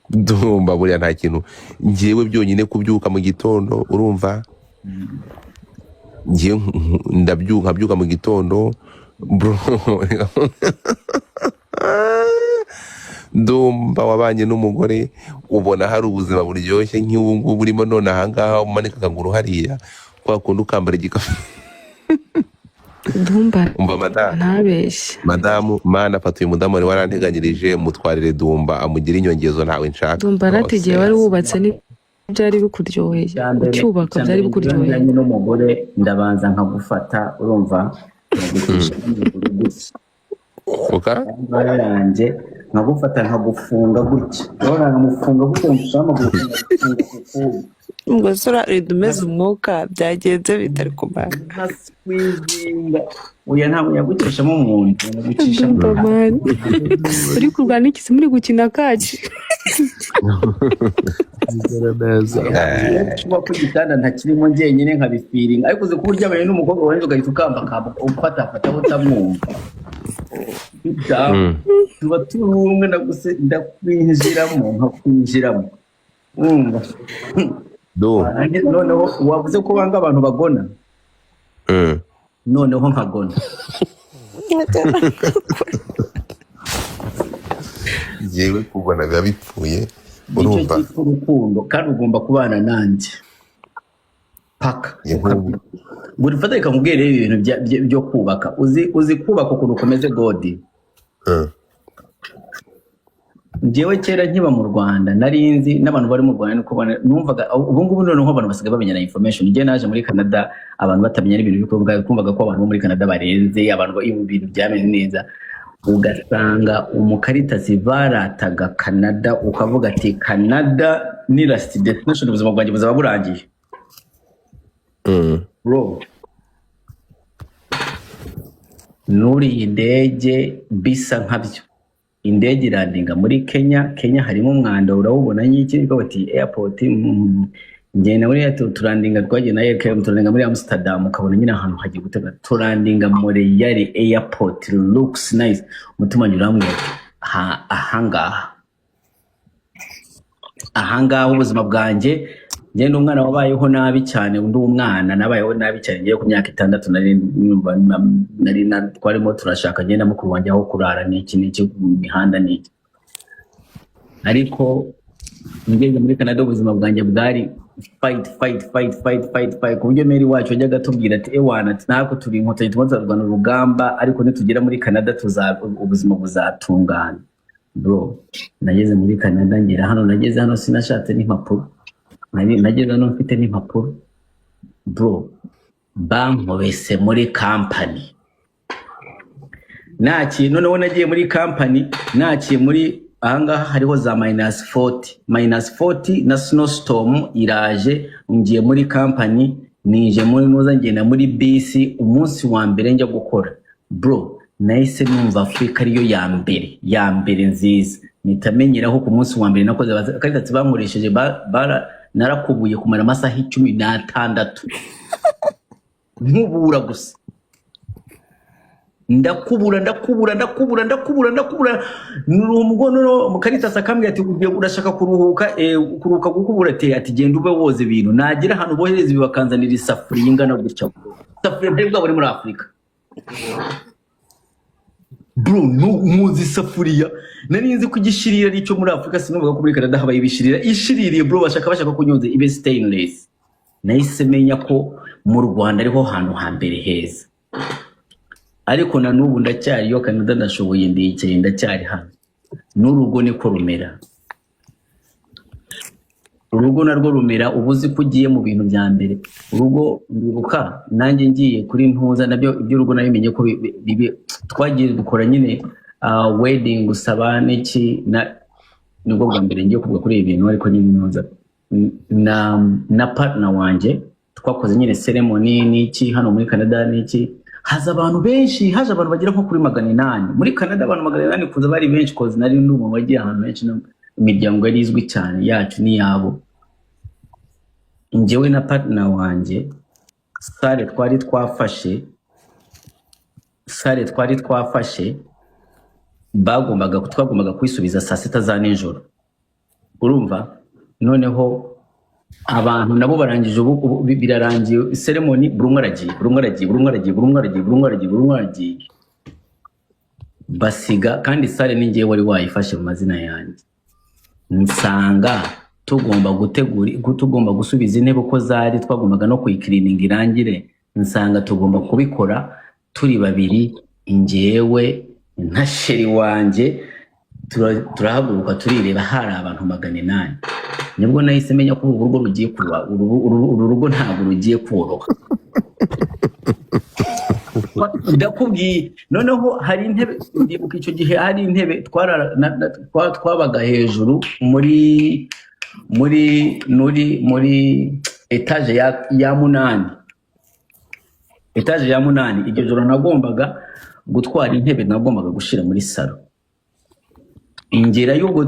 Dumba buriya nta kintu ngiyewe byonyine kubyuka mu gitondo urumva ngiye ndabyuka mu gitondo bro. Dumba wabanye n'umugore ubona hari ubuzima buryoshye nk'ubu ngubu burimo none ahangaha umanika akaguru hariya kwa kundi ukambara igikapu. Dumba umva ntabeshye madamu mana fatuye umudamu wari waranteganyirije mutwarire Dumba amugira inyongezo ntawe nshaka. Dumba arategeye wari wubatse ni byari bikuryoheye ucyubaka byari bikuryoheye n'umugore ndabanza nkagufata urumva yanjye nkagufata nkagufunga gutya nkamufunga gutya ngo sura ridumeze umwuka byagenze bitari kumara uya ntabwo yagukishamo umuntu uri kurwana iki muri gukina kaci kuba ku gitanda ntakirimo njyenyine nkabifiringa ariko uzi ko uryamanye n'umukobwa wanjye ugahita ukambakamba ufatafata utamwumva tuba turi umwe ndakwinjiramo nkakwinjiramo noneho wavuze ko wanga abantu bagona noneho nkagona yewe kubona biba bipfuye urumva urukundo kandi ugomba kubana nanjye paka buri fata ikamubwira ibintu byo kubaka uzi kubaka ukuntu ukomeze godi njyewe kera nkiba mu Rwanda nari nzi n'abantu bari mu Rwanda nuko numvaga ubu ngubu noneho abantu basigaye bamenya na information. Njye naje muri Canada abantu batamenya ibintu bikorwa kumvaga ko abantu bo muri Canada barenze abantu ibintu byameze neza ugasanga umukaritasi barataga Canada ukavuga ati Canada ni last destination ubuzima bwanjye buzaba burangiye bro nuri indege bisa nkabyo indege irandinga muri Kenya harimo umwanda urawubona nyiki ko bati airport njye nawe turandinga twagiye na aircraft turandinga muri Amsterdam ukabona nyine ahantu hagiye gutega turandinga muri yari airport looks nice umutima nyuramwe ahangaha ubuzima bwanjye njye n'umwana wabayeho nabi cyane undi umwana nabayeho nabi cyane ngiye ku myaka 6 nari twarimo turashaka ngenda mukuru wanjye aho kurara n'iki mihanda n'iki ariko ngeze muri Canada ubuzima bwanjye bwari fight ku buryo Mary wacu yajyaga atubwira ati ewana ati ntabwo turi inkotanyi turimo turarwana urugamba ariko nitugera muri Canada ubuzima buzatungana. Bro, nageze muri Canada ngera hano, nageze hano sinashatse n'impapuro, nageze hano mfite n'impapuro bro, bankobese muri company nakiye. Noneho nagiye muri company, nakiye muri ahangaha hariho za -40 na snowstorm iraje, ngiye muri company, nije muri noza ngenda muri bisi. Umunsi wa mbere njya gukora bro, nahise numva Afrika ariyo ya mbere nziza, nitamenyeraho ku munsi wa mbere nakoze kandi bankoresheje narakubuye kumara amasaha 16 nkubura gusa, ndakubura n'umugono mukaritasa kamwe ati urashaka kuruhuka gukubura ati genda ube woze ibintu. Nagira hano bohereza bibakanzanira isafuriya ingana gutya, isafuriya ntari bwabone muri Afrika bro. Muzi isafuriya nari nzi ko igishirira ari cyo muri Afrika, sinumvaga ko muri Canada habaye ibishirira. Ishiririye bro, bashaka kunyonza ibe stainless. Nahise menya ko mu Rwanda ariho hantu hambere heza, ariko na n'ubu ndacyari yo Canada, ndashoboye ndicaye ndacyari hano. N'urugo niko rumera, urugo narwo rumera. Ubuzi ko ugiye mu bintu bya mbere urugo. Ndibuka nanjye ngiye kuri ntuza nabyo iby'urugo nabimenye ko twagiye dukora nyine wedding usaba n'iki nibwo bwa mbere ngiye kuvuga kuri ibi bintu, ariko nyine ntuza na partner wanjye twakoze nyine ceremony n'iki hano muri Canada n'iki. Haza abantu benshi, haje abantu bagira nko kuri 800 muri Canada. Abantu 800 kuza bari benshi koze nari n'umuntu wagiye ahantu benshi, imiryango yari izwi cyane yacu ni yabo. Njyewe na partner wanjye sare twari twafashe twagombaga kwisubiza saa 6 za nijoro, urumva. Noneho abantu nabo barangije ubu birarangiye ceremony, buri umwe aragiye basiga. kandi sare ni ngiye wari wayifashe mu mazina yanjye. Nsanga tugomba gusubiza intebe uko zari, twagombaga no kuyikirininga irangire. Nsanga tugomba kubikora turi babiri, njyewe nka sheri wanjye. Turahaguruka turireba, hari abantu 800. Nibwo nahise menya ko urugo rugiye kuba uru rugo ntabwo rugiye koroha. Ndakubwiye. Noneho hari intebe, ndibuka icyo gihe hari intebe twabaga hejuru muri etage ya 8. Etage ya 8. Iryo joro nagombaga gutwara intebe, nagombaga gushira muri salo. Ingera yo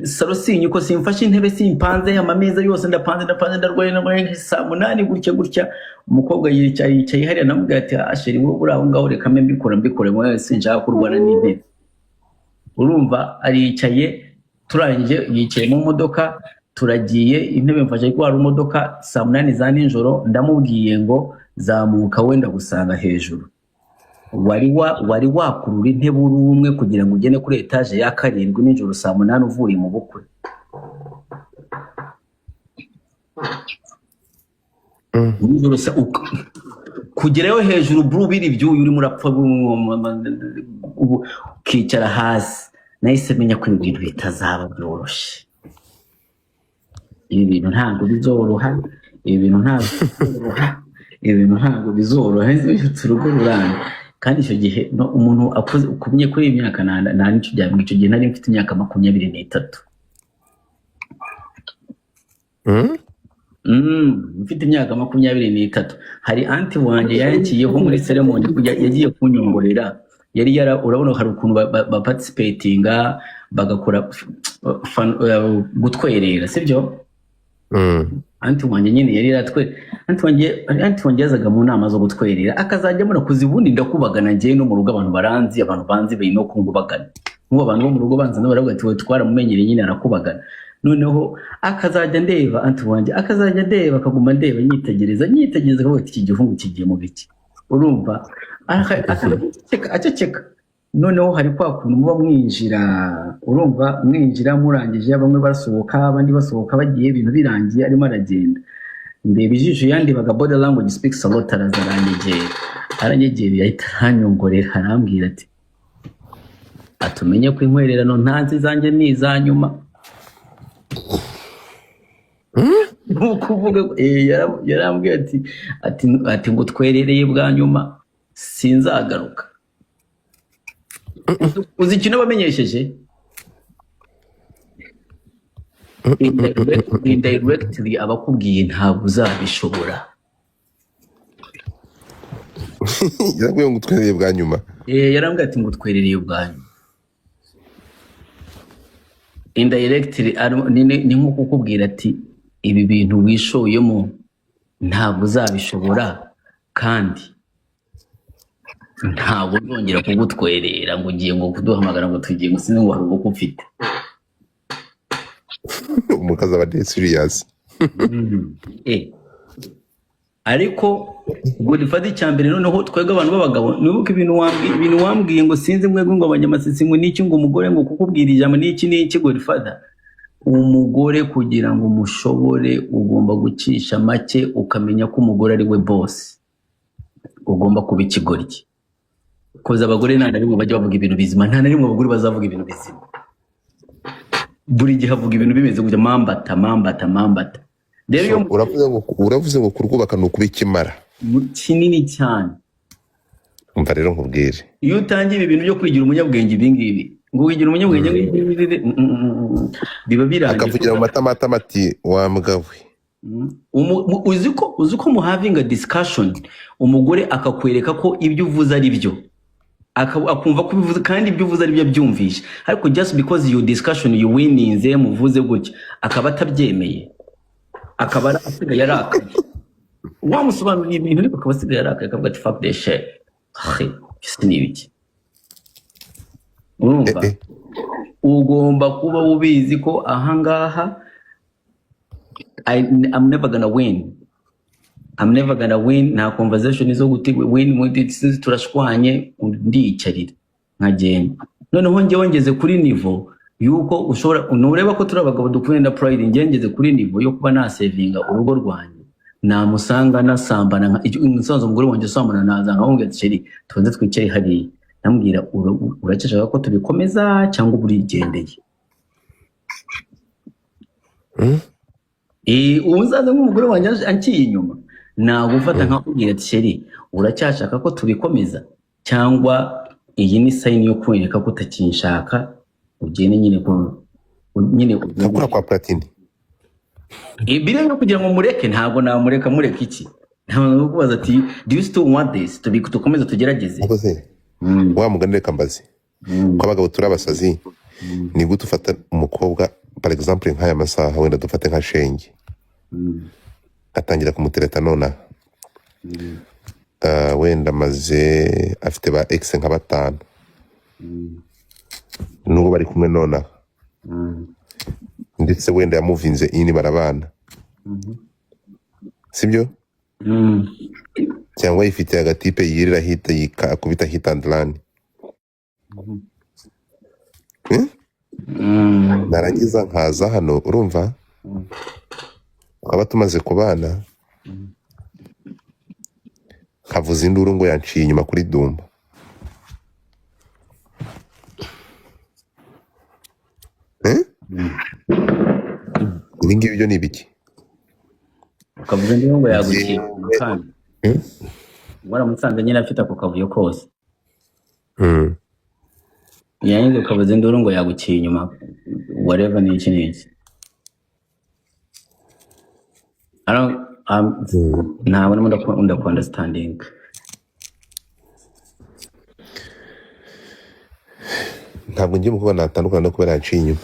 salo sinyuko simfashe intebe, simpanze amameza yose ndapanze ndarwaye saa 8 gutya. Umukobwa yicaye hariya, namubwira ati asheri wowe uraho ngaho reka mbikore mwe sinshaka kurwana n'intebe. Urumva aricaye, turangije yicaye mu modoka, turagiye. Intebe mfashe ko hari imodoka saa 8 za nijoro. Ndamubwiye ngo zamuka wenda gusanga hejuru. Wari wakurura intebe uri umwe kugira ngo ugene kuri etage ya 7 nijoro saa 8 uvuye mu bukwe. Nijoro kugerayo hejuru bro, biri byuyu uri murapfa ukicara hasi. Nahise menya ko ibintu bitazaba byoroshye. Ibi bintu ntabwo bizoroha, ibintu ntabwo bizoroha. Urugo ruranga. Kandi icyo gihe umuntu akumye kuri iyi myaka nta nicyo byambwira. Icyo gihe nari mfite imyaka 23. Mfite imyaka 23. Hari anti wanjye yakiyeho muri ceremony, yagiye kunyongorera. Urabona hari ukuntu participatinga bagakora gutwerera, sibyo? Anti wanjye nyine yari yaratwe. Anti wanjye yazaga mu nama zo gutwerera, akazajya muri kuzibundi ndakubagana ngiye no mu rugo. Abantu banzi bino kungubagana. Nk'ubu abantu bo mu rugo banzi no baravuga ati we twaramumenyereye nyine arakubagana. Noneho akazajya ndeba, anti wanjye akazajya ndeba, akaguma ndeba nyitegereza ko iki gihungu kigiye mu biki. Urumva aceceka noneho hari kwa kuntu muba mwinjira, urumva mwinjira murangije, bamwe basohoka abandi basohoka bagiye, ibintu birangiye arimo aragenda, ndeba ijisho yandebaga, body language speaks a lot, araza aranyegera ahita aranyongorera arambwira ati atumenye ko inkwererano ntanzi zanjye ni izanyuma. Nukuvuga yarambwiye ati ngo twerereye bwa nyuma sinzagaruka. Uzi ikintu bamenyesheje indirectly abakubwiye ntabwo uzabishobora. yarambwiye ngo twerereye bwa nyuma. Yarambwiye ati ngo twerereye bwa nyuma. Indirectly ni nko kukubwira ati ibi bintu wishoyemo ntabwo uzabishobora kandi ntabwo nzongera kugutwerera ngo ugiye ngo kuduhamagara ngo tugiye ngo sinzi ngo hari ubwo ufite. Umukazi aba serious. Ariko Godfather cyambere noneho twega abantu b'abagabo nibuka ibintu wambwiye ngo sinzi mwego ngo abanyamasisi ngo niki ngo umugore ngo kukubwira ijambo niki Godfather. Umugore kugira ngo umushobore ugomba gucisha make ukamenya ko umugore ari we boss, ugomba kuba ikigoryi. Koza abagore nta na rimwe bajya bavuga ibintu bizima, nta na rimwe abagore bazavuga ibintu bizima. Buri gihe avuga ibintu bimeze gutya mambata. Rero uravuze ngo kurwubaka no kubikimara kinini cyane. Umva rero nkubwire, iyo utangiye ibintu byo kwigira umunyabwenge ibingibi ngo wigira umunyabwenge biba birangiye akavugira mu matamata ati wa mugabo uzi ko mu having a discussion umugore akakwereka ko ibyo uvuze ari byo, akumva ko bivuze kandi ibyo uvuze ari byo byumvisha, ariko just because your discussion you wininze muvuze gutya akaba atabyemeye, akaba asigaye arakaye. Wamusobanurira ibintu ariko akaba asigaye arakaye, akavuga ati fuck the shit. Sinibiki. Urumva ugomba kuba ubizi ko ahangaha I'm never gonna win. Nta conversation izo gutigwe win turashwanye ndiyicarira nkagenda. Noneho njye ngeze kuri niveau yuko ushobora unureba ko turi abagabo dukunda pride, ngeze kuri niveau yo kuba nasevinga urugo rwanjye, namusanga nasambana umusanzo umugore wanjye sambana naza nkahunga ati tubanze twicare hariya, namubwira uracishaka ko tubikomeza cyangwa burigendeye. Umusanzo nk'umugore wanjye anciye inyuma nagufata nkakubwira ati uracyashaka ko tubikomeza cyangwa iyi ni sign yo kwereka ko utakinshaka, ugene nyine kakura kwa platini. Bire yo kugira ngo mureke ntabwo namureka mureka iki, ntabwo kubaza ati do you still want this tukomeza tugerageze. Wa muganire kambazi ko abagabo turi abasazi, ni gute ufata umukobwa par exemple nk'aya masaha wenda dufate nka Shenge atangira kumutereta nona wenda maze afite ba ex nka 5 n'ubu bari kumwe nona ndetse wenda yamuvinze ini barabana, sibyo? Cyangwa ifite agatipe yirira hita akubita hitandlani. Narangiza nkaza hano, urumva ukaba tumaze kubana nkavuza induru ngo yanciye inyuma kuri Dumba. Ibingibi byo ni ibiki? Ukavuga ndimo ngo yagukiye kandi waramusanze nyine afite ako kavuyo kose. Yanjye ukavuza induru ngo yagukiye inyuma whatever ni iki. Ntabwo ndimo understanding. Ntabwo ngiye mukubona natandukana no kubera yanciye inyuma.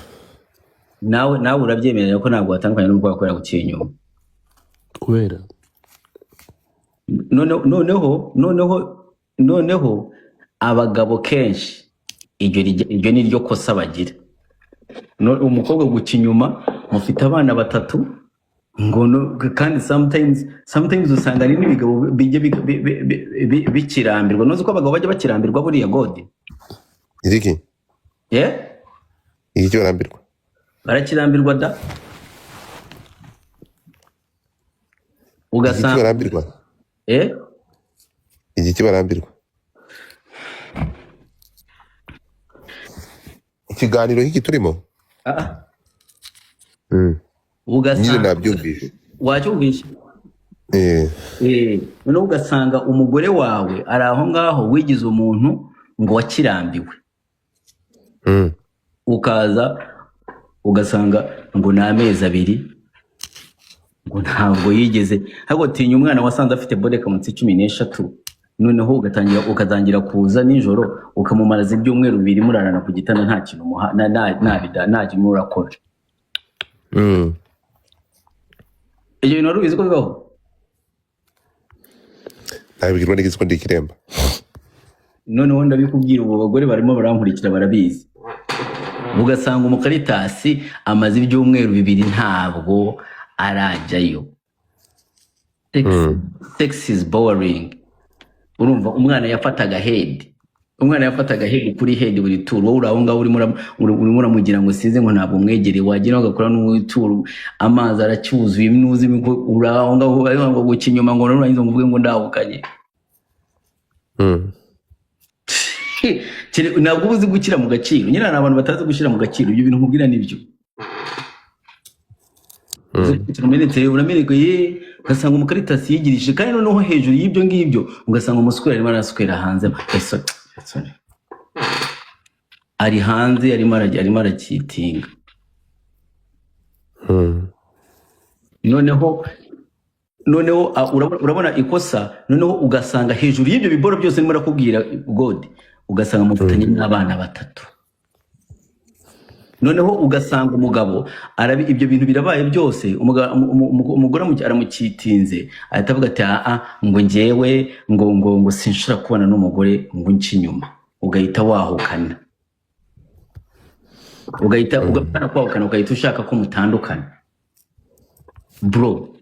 Nawe urabyemerera ko ntabwo watandukanye n'ubwo kubera guciye inyuma. Kubera noneho abagabo kenshi iryo ni ryo kosa bagira. Umukobwa guca inyuma mufite abana 3 ngo kandi sometimes usanga ari n'ibigabo bijye bikirambirwa. Noze ko abagabo bajya bakirambirwa buriya gode Iki iki barambirwa barakirambirwa da iki ugasanga barambirwa iki barambirwa ikiganiro hiki turimo nyine ugasanga nabyumvise wacyumvishe noneho ugasanga umugore wawe ari aho ngaho wigize umuntu ngo wakirambiwe ukaza ugasanga ngo ni amezi 2 ngo ntabwo yigeze ahubwo tinya umwana wasanze afite bodeka munsi 13 noneho ukatangira kuza nijoro ukamumaraza ibyumweru 2 murarana ku gitanda nta kintu nta kintu urakora iyo bintu ubizi ko bibaho ntabigirwa n'igize ko ndikiremba noneho ndabikubwira ubu bagore barimo barankurikira barabizi ugasanga umukaritasi amaze ibyumweru 2 ntabwo arajyayo sex is boring urumva umwana yafataga head kuri head buri turu wowe uraho ngaho urimo uramugira ngo size ngo ntabwo mwegere wagira ugakora n'uturu amazi aracyuzuye imnuzi uraho ngaho ngo gukinyuma ngo nurangiza ngo uvuge ngo ndahukanye ntabwo uzi gukira mu gaciro nyine abantu batazi gushyira mu gaciro ibyo bintu nkubwira nibyo uramenekeye ugasanga umukaritasi yigirije kandi noneho hejuru y'ibyo ngibyo ugasanga umuswera arimo araswera hanze ari hanze arimo arakitinga noneho urabona ikosa noneho ugasanga hejuru y'ibyo biboro byose arimo arakubwira God ugasanga mufitanye n'abana 3 noneho ugasanga umugabo ibyo bintu birabaye byose umugore aramukitinze ahita avuga ati ngo njyewe ngo sinshobora kubana n'umugore ngo nci inyuma ugahita wahukana ugahita ushaka ko mutandukana bro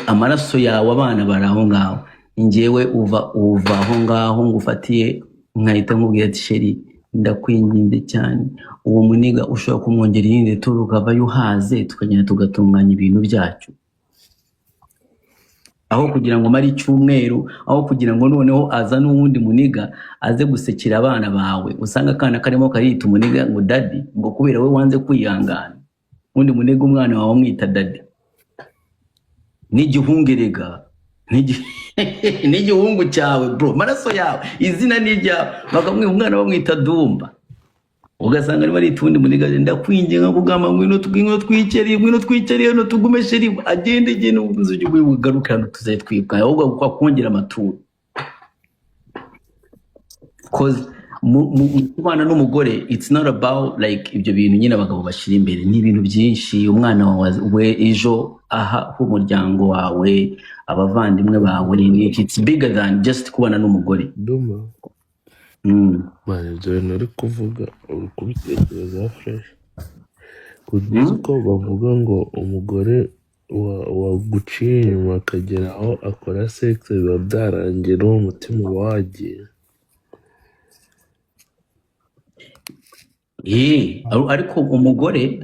amaraso yawe abana bari aho ngaho njyewe uva aho ngaho ngufatiye nkahita nkubwira ati sheri ndakwinginze cyane uwo muniga ushobora kumwongera iyindi turu ukavayo uhaze tukagenda tugatunganya ibintu byacu aho kugira ngo mari icyumweru aho kugira ngo noneho aza n'uwundi muniga aze gusekera abana bawe usanga akana karimo karita umuniga ngo daddy ngo kubera we wanze kwihangana undi muniga umwana wawe amwita daddy n'igihungerega n'igihungu cyawe bro maraso yawe izina n'iryawe bakamwe umwana bamwita Dumba ugasanga arimo ari tundi muniga ndakwinginga kugamba ngwino twicariye no tugume sheri agende n'ubuzugi bwibugarukana tuzaye twibwa ahubwo kwakongera amaturo cause kubana n'umugore it's not about like ibyo bintu nyine abagabo bashira imbere ni ibintu byinshi umwana wawe ejo aha umuryango wawe abavandimwe bawe it's bigger than just kubana n'umugore Duma ibyo bintu uri kuvuga uri kubitekereza fresh kugira ko bavuga ngo umugore waguciye inyuma akagera aho akora sex biba byarangira umutima wagiye ariko umugore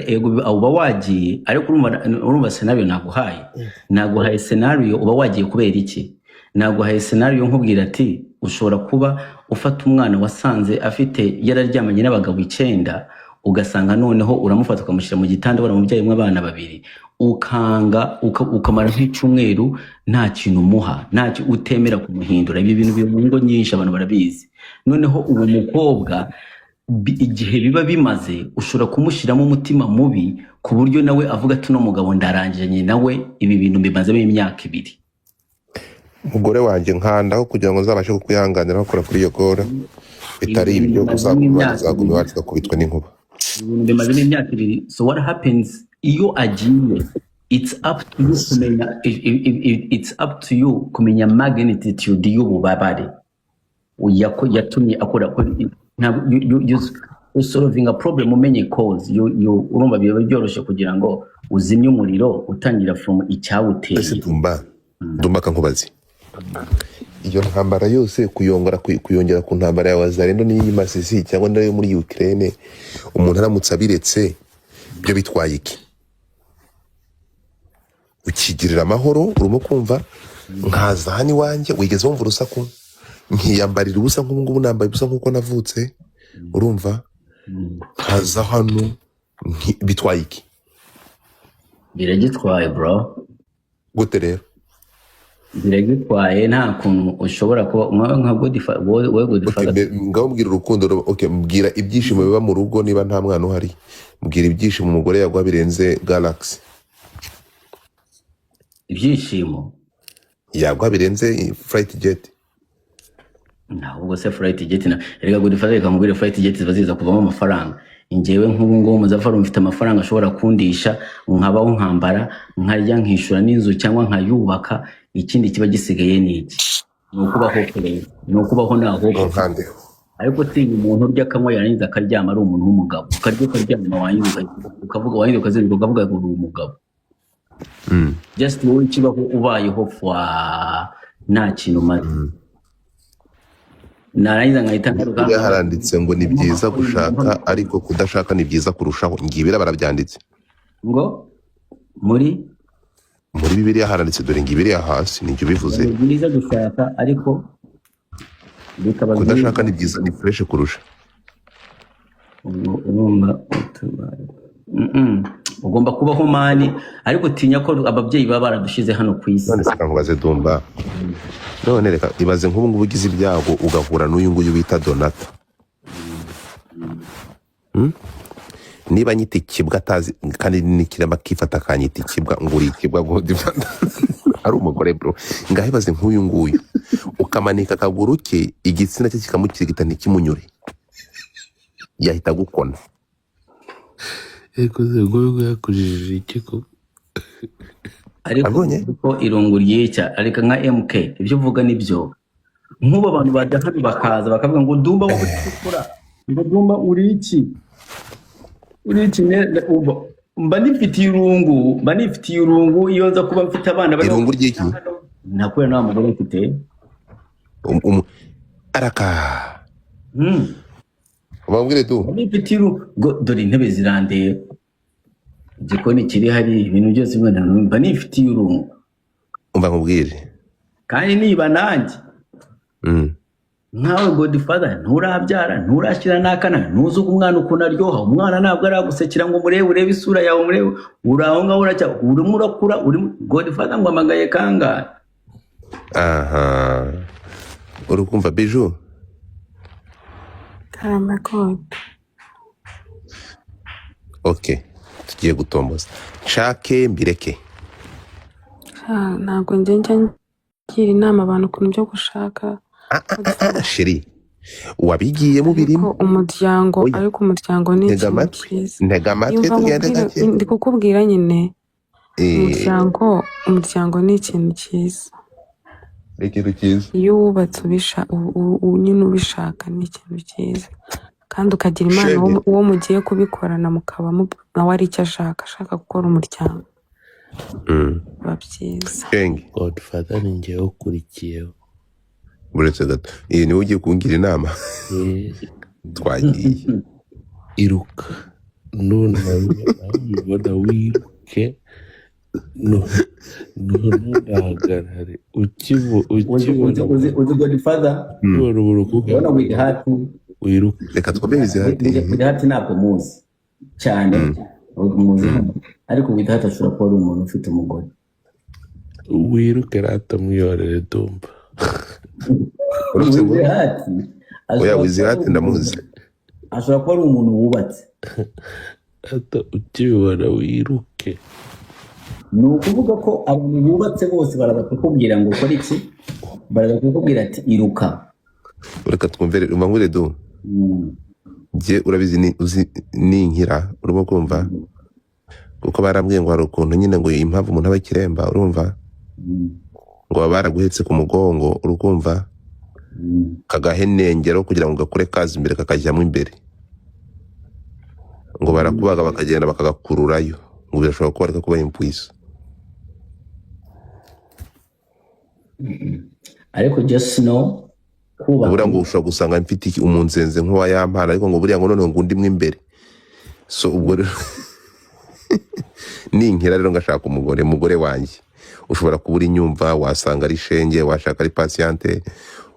ego uba wagiye ariko urumva scenario naguhaye scenario uba wagiye kubera iki naguhaye scenario nkubwira ati ushobora kuba ufata umwana wasanze afite yararyamanye n'abagabo 9 ugasanga noneho uramufata ukamushyira mu gitanda baramubyayemo abana 2 ukanga ukamara nk'icyumweru nta kintu umuha ntacyo utemera kumuhindura ibyo bintu birungo nyinshi abantu barabizi noneho uwo mukobwa igihe biba bimaze ushobora kumushyiramo umutima mubi ku buryo nawe avuga ati no mugabo ndarangiranye nawe ibi bintu bimazemo imyaka 2 umugore wanjye nkandaho kugira ngo nzabashe kukwihanganira bakora kuri iyo gora bitari ibyo uzaguma iwacu gakubitwa n'inkuba ibintu bimazemo imyaka 2 so what happens iyo agiye it's up to you kumenya magnitude y'ububabare yatumye akora you solving a problem umenye cause urumva biba byoroshye kugira ngo uzimye umuriro utangira from icyawuteye Dumba kankubazi iyo ntambara yose kuyongera ku ntambara ya Wazalendo n'iyi Masisi cyangwa nayo muri Ukraine, umuntu aramutse abiretse byo bitwaye iki? Ukigirira amahoro, urimo kumva, nkaza hano iwanjye wigeze wumva urusaku, nkiyambarira ubusa nk'ubu ngubu nambaye ubusa nk'uko navutse, urumva, nkaza hano bitwaye iki? biragitwaye bro, Gute rero? biragitwaye. Nta kuntu ushobora kuba nka Godfather, wowe Godfather. Ngaho mbwira urukundo, mbwira ibyishimo biba mu rugo niba nta mwana uhari, mbwira ibyishimo umugore yaguha birenze Galaxy. Ibyishimo Yaguha birenze flight jet. ntabwo se flight jet na erega Godfather kamubwire flight jet ziba ziza kuvamo amafaranga. Ingewe nk'ubu ngubu Muzafari mfite amafaranga ashobora kundisha, nkabaho nkambara, nkarya, nkishura n'inzu cyangwa nkayubaka. Ikindi kiba gisigaye ni iki? Ni ukubaho kure, ni ukubaho naho. Nkandeho. Ariko tinya umuntu urya akanywa yarangiza akaryama ari umuntu w'umugabo, ukarya ukaryama wangiza ukavuga wangiza ukazirirwa ukavuga ngo uri umugabo. Just wowe kibaho ubayeho fwa nta kintu maze. Narangiza nkahita ngaruka. Haranditse ngo ni byiza gushaka ariko kudashaka ni byiza kurushaho. Ngibira barabyanditse. Ngo muri Bibiliya haranditse, dore ngibiriya hasi nicyo bivuze. ni byiza gushaka ariko bikaba Kudashaka ni byiza, ni fresh kurusha. urumva ugomba kubaho mani, ariko tinya ko ababyeyi baba baradushize hano ku isi. None se kankubaze Dumba, none reka ibaze nk'ubu ngubu ugize ibyago ugahura n'uyu nguyu bita Donata. Niba nyita ikibwa atazi kandi nikirema kifata akanyita ikibwa, ngo uri ikibwa Godfather ari umugore bro. Ngaho ibaze nk'uyu nguyu ukamanika akaguru ke, igitsina cye kikamukirigita ntikimunyure, yahita gukona. Eko se gogo yakujije iki ko? Ariko ko irungu ryica, ariko nka MK ibyo uvuga nibyo. Nk'ubu abantu badahari bakaza bakavuga ngo Dumba wo gutukura, ngo Dumba uri iki? Uri iki mba nifitiye irungu, iyo nza kuba mfite abana bari Irungu ry'iki? nakubera nta mugore mfite. Araka. Ubambwire tu. Nifitiye irungu, dore intebe zirandeye, igikoni kiri hari, ibintu byose mba nifitiye irungu. Umva nkubwire. Kandi niba nanjye nkawe Godfather nturabyara, nturashyira n'akana, ntuzi uko umwana ukuntu aryoha. Umwana ntabwo aragusekera ngo urebe isura yawe, uri aho ngaho urimo urakura, Godfather ngo amagaye kangahe? Aha. Urukumva Bijou? Karamba kode. Okay. Tugiye gutomboza. Nshake mbireke. Ntabwo njya ngira inama abantu ukuntu byo gushaka. Sheri, wabigiyemo birimo umuryango, ariko umuryango ni ikintu cyiza. Ntega amatwi tugende gake. Ndi kukubwira nyine, umuryango ni ikintu cyiza. Ikintu cyiza. Iyo wubatse nyine ubishaka ni ikintu cyiza, kandi ukagira imana uwo mugiye kubikorana mukaba nawe ari icyo ashaka gukora umuryango. Biba byiza. Godfather ni njyewe ukurikiyeho. Buretse gato. Iyi niwe ugiye kungira inama. Twagiye. Iruka. None ubona wiruke. Ntuhagarare. Ukibona. Uzi Godfather? Ubona with heart. Wiruka. Reka twabeze hati. With heart ntabwo muzi cyane. Muzi ariko with heart ashobora kuba ari umuntu ufite umugore. Wiruke rata mwiyorere Dumba. Oya wizihati ndamuzi. Ashobora kuba ari umuntu wubatse. Ata ukibona wiruke. Ni ukuvuga ko abantu bubatse bose baraza kukubwira ngo ukore iki, baraza kukubwira ati iruka. Reka twumvere umangure do. Je urabizi uzi ninkira, urimo kumva? Kuko barambwiye ngo hari ukuntu nyine ngo impamvu umuntu aba kiremba, urumva? Ngo baraguhetse ku mugongo, urukumva? Kagahenengero kugira ngo gakure kazi imbere kakajyamo imbere. Ngo barakubaga bakagenda bakagakururayo. Ngo birashobora kuba ariko kuba impwisa. ariko just know kubaka buriya ngo ushobora gusanga mfite umunzenze nk'uwa yampana ariko ngo buriya ngo noneho ngo ndimwe imbere so ubwo rero ninkira rero ngashaka umugore wanjye ushobora kubura inyumva wasanga ari shenge washaka ari patiente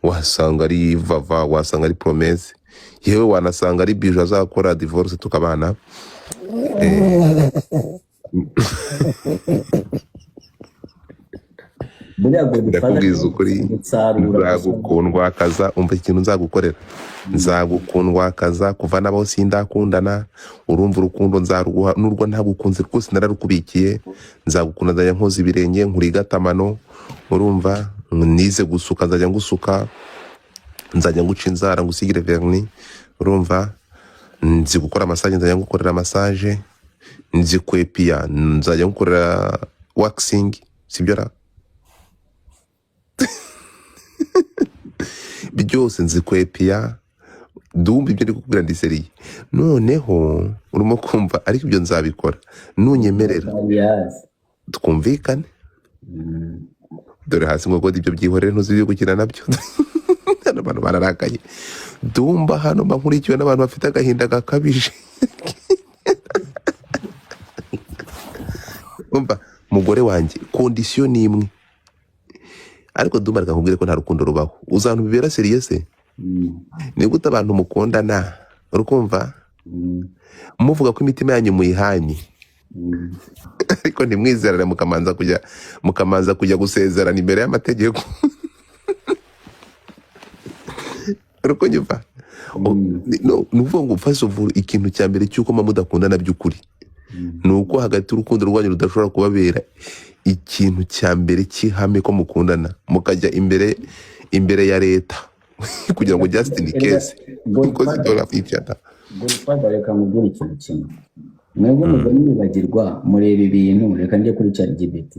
wasanga ari vava wasanga ari promesse yewe wanasanga ari biju azakora divorce tukabana ndakubwiza ukuri nzagukundwakaza umva ikintu nzagukorera nzagukundwakaza kuva nabaho sindakundana urumva urukundo nzaruguha nurwo ntagukunze rwose nararukubikiye nzagukunda nzajya nkoza ibirenge nkurigatamano urumva nize gusuka nzajya ngusuka nzajya nguca inzara ngusigire verni urumva nzi gukora massage nzajya ngukorera massage nzi kwepia nzajya ngukorera waxing sibyo ra byose nzi kwepia ndumva ibyo ndi kukubwira ndi seriye noneho urimo kumva ariko ibyo nzabikora nunyemerera twumvikane dore hasi ngo godi ibyo byihorere ntuzi gukina nabyo abantu bararakaye ndumva hano mba nkurikiwe n'abantu bafite agahinda gakabije umva mugore wanjye kondisiyo ni imwe ariko ndumva reka nkubwire ko nta rukundo rubaho uzantu bibera seriye se ni gute abantu mukundana urukumva muvuga ko imitima yanyu muyihanye ariko ntimwizerane mukamanza kujya gusezerana imbere y'amategeko uruko nyumva nuvuga ngo first of all ikintu cya mbere cyuko mudakundana by'ukuri nuko hagati urukundo rwanyu rudashobora kubabera ikintu cya mbere cy'ihame ko mukundana mukajya imbere ya leta kugira ngo just in case because it all of each other Godfather reka mubwire ikintu kimwe mwebwe mugani bibagirwa mureba ibintu reka njye kuri ChatGPT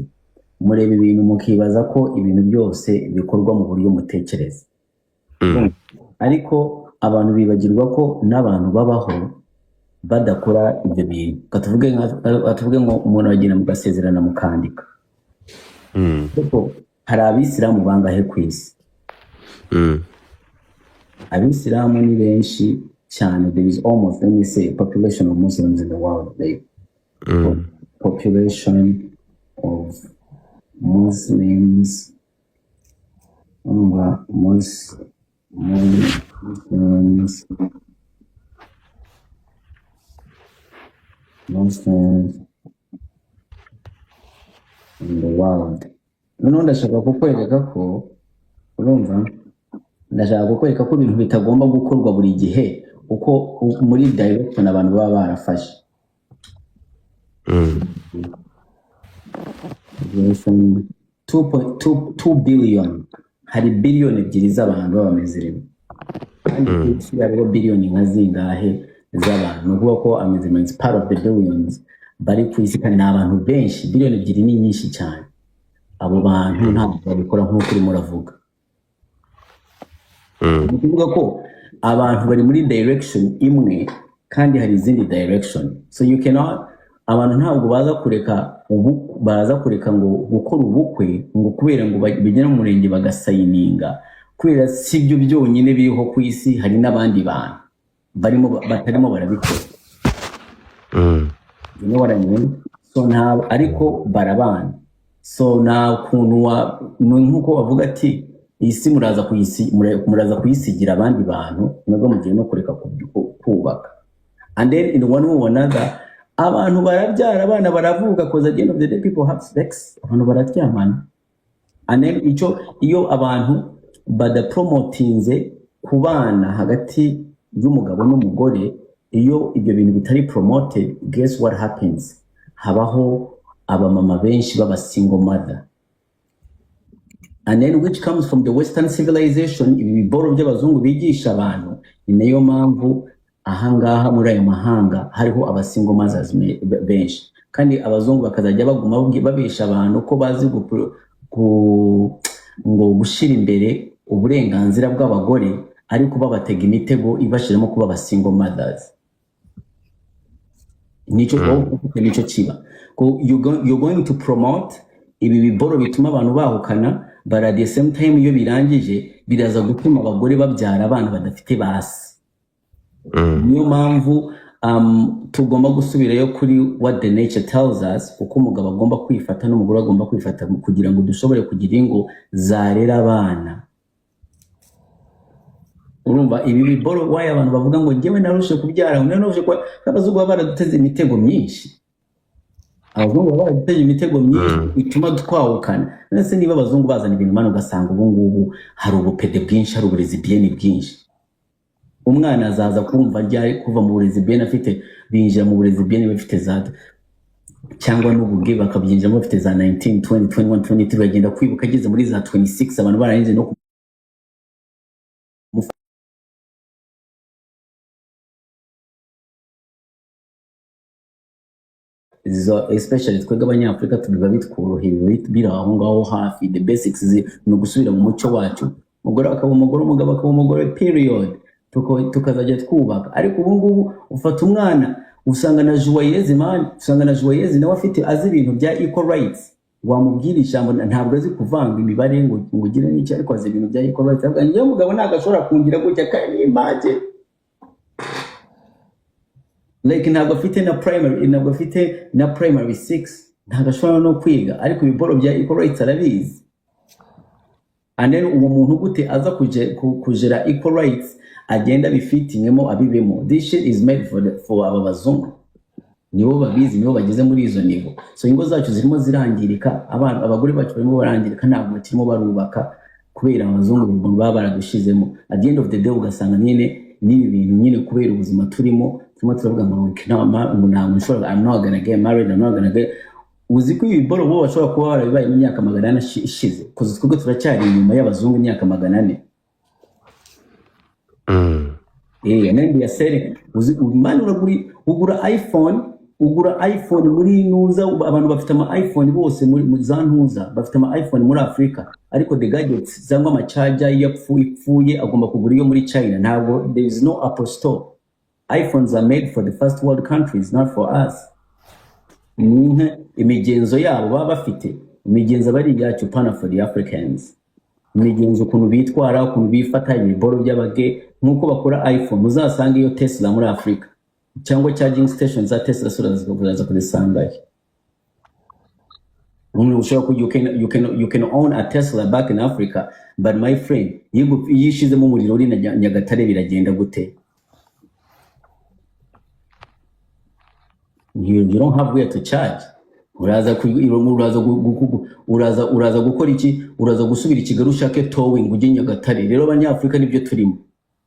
mureba ibintu mukibaza ko ibintu byose bikorwa mu buryo mutekereza ariko abantu bibagirwa ko n'abantu babaho badakora ibyo bintu katuvuge ngo umuntu agenda mugasezerana mukandika kuko hari abisilamu bangahe ku isi abisilamu ni benshi cyane there is almost let me say population of Muslims in the world like population of Muslims Muslims in the world. Noneho ndashaka kukwereka ko urumva ndashaka kukwereka ko ibintu bitagomba gukorwa buri gihe uko muri direction abantu baba barafashe 2 billion hari billion ebyiri z'abantu bameze rimwe kandi hariho billion nka zingahe z'abantu nuko ko amazement part of the billions bari ku isi kandi abantu benshi billion ebyiri ni nyinshi cyane abo bantu ntabwo babikora nk'uko urimo uravuga kuvuga ko abantu bari muri direction imwe kandi hari izindi direction so you cannot abantu ntabwo baza kureka ngo gukora ubukwe ngo kubera ngo bigera mu murenge bagasayininga kubera si byo byonyine biriho ku isi hari n'abandi bantu batarimo barabikora you know what I mean so nta ariko barabana so na kuntu nkuko bavuga ati isi muraza kuyisigira abandi bantu nabwo mugiye no kureka kubaka and then in one way or another abantu barabyara abana baravuga because at the end of the day people have sex abantu bararyamana and then iyo abantu badapromotinze kubana hagati y'umugabo n'umugore iyo ibyo bintu bitari promoted guess what happens habaho abamama benshi baba single mother and then which comes from the western civilization ibi biboro by'abazungu bigisha abantu niyo mpamvu ahangaha muri ayo mahanga hariho abasingle mothers benshi kandi abazungu bakazajya baguma babesha abantu ko bazi ngo gushira imbere uburenganzira bw'abagore ariko babatega imitego ibashiramo kuba abasingle mothers nico kiba you're going to promote ibi biboro bituma abantu bahukana but at the same time iyo birangije biraza gutuma abagore babyara abana badafite basi. Niyo mpamvu tugomba gusubirayo kuri what the nature tells us, kuko umugabo agomba kwifata n'umugore agomba kwifata kugira ngo dushobore kugira ingo zarera abana. Urumva ibi biboro waye abantu bavuga ngo njyewe narushe kubyara, narushe kwa abazungu baraduteze imitego myinshi. Abazungu baraduteze imitego myinshi bituma twawukana. Nese niba abazungu bazana ibintu mano ugasanga ubu ngubu hari ubupede bwinshi, hari uburezi bien bwinshi. Umwana azaza kumva ryari kuva mu burezi bien afite, binjira mu burezi bien bafite za cyangwa n'ubuge bakabyinjira mu bafite za 19 20 21 22 bagenda kwibuka ageze muri za 26 abantu bararinze no especially twega abanyafrika tubiba bitworoheye bira aho ngaho hafi. The basics no gusubira mu muco wacu, umugore akaba umugore, umugabo akaba umugore, period. Tukazajya twubaka. Ariko ubu ngubu ufata umwana usanga na joyeuse man, usanga na joyeuse nawe afite azi ibintu bya equal rights, wamubwira ijambo ntabwo azi kuvanga imibare ngo ugire n'icyo, ariko azi ibintu bya equal rights. Avuga njye umugabo nagashobora kungira gutya kandi image like ntabwo afite na primary 6, ntabwo ashobora no kwiga, ariko ibiboro bya equal rights arabizi. And then uwo muntu gute aza kujera equal rights agenda bifitingemo abibemo. This shit is made for aba bazungu, nibo babizi, nibo bageze muri izo nivo. So ingo zacu zirimo zirangirika, abagore bacu barimo barangirika, ntabwo bakirimo barubaka kubera abazungu baba baradushizemo. At the end of the day ugasanga nyine n'ibi bintu nyine kubera ubuzima turimo turavuga ngo I'm not gonna get married, I'm not gonna get. Uzi ko ibiboro bo bashobora kuba barabibaye mu myaka 400 ishize, kuko twebwe turacyari inyuma y'abazungu imyaka 400. Nende ya seri umani ugura iPhone muri nuza, abantu bafite ama iPhone bose muri za ntuza bafite ama iPhone muri Afrika, ariko the gadgets cyangwa ama charger yapfuye agomba kugura iyo muri China. Ntabwo, there is no Apple store. iPhones are made for the first world countries, not for us. Imigenzo yabo baba bafite, imigenzo bari yacu pana for the Africans. Imigenzo ukuntu bitwara, ukuntu bifata ibiboro by'abage, nkuko bakora iPhone uzasanga iyo Tesla muri Afrika, cyangwa charging stations za Tesla suraza kuzisanga. You can own a Tesla back in Africa, but my friend, yishizemo umuriro uri na Nyagatare biragenda gute? You don't have where to charge. Uraza gukora iki? Uraza gusubira Kigali ushake towing ujye Nyagatare. Rero abanyafrika nibyo turimo.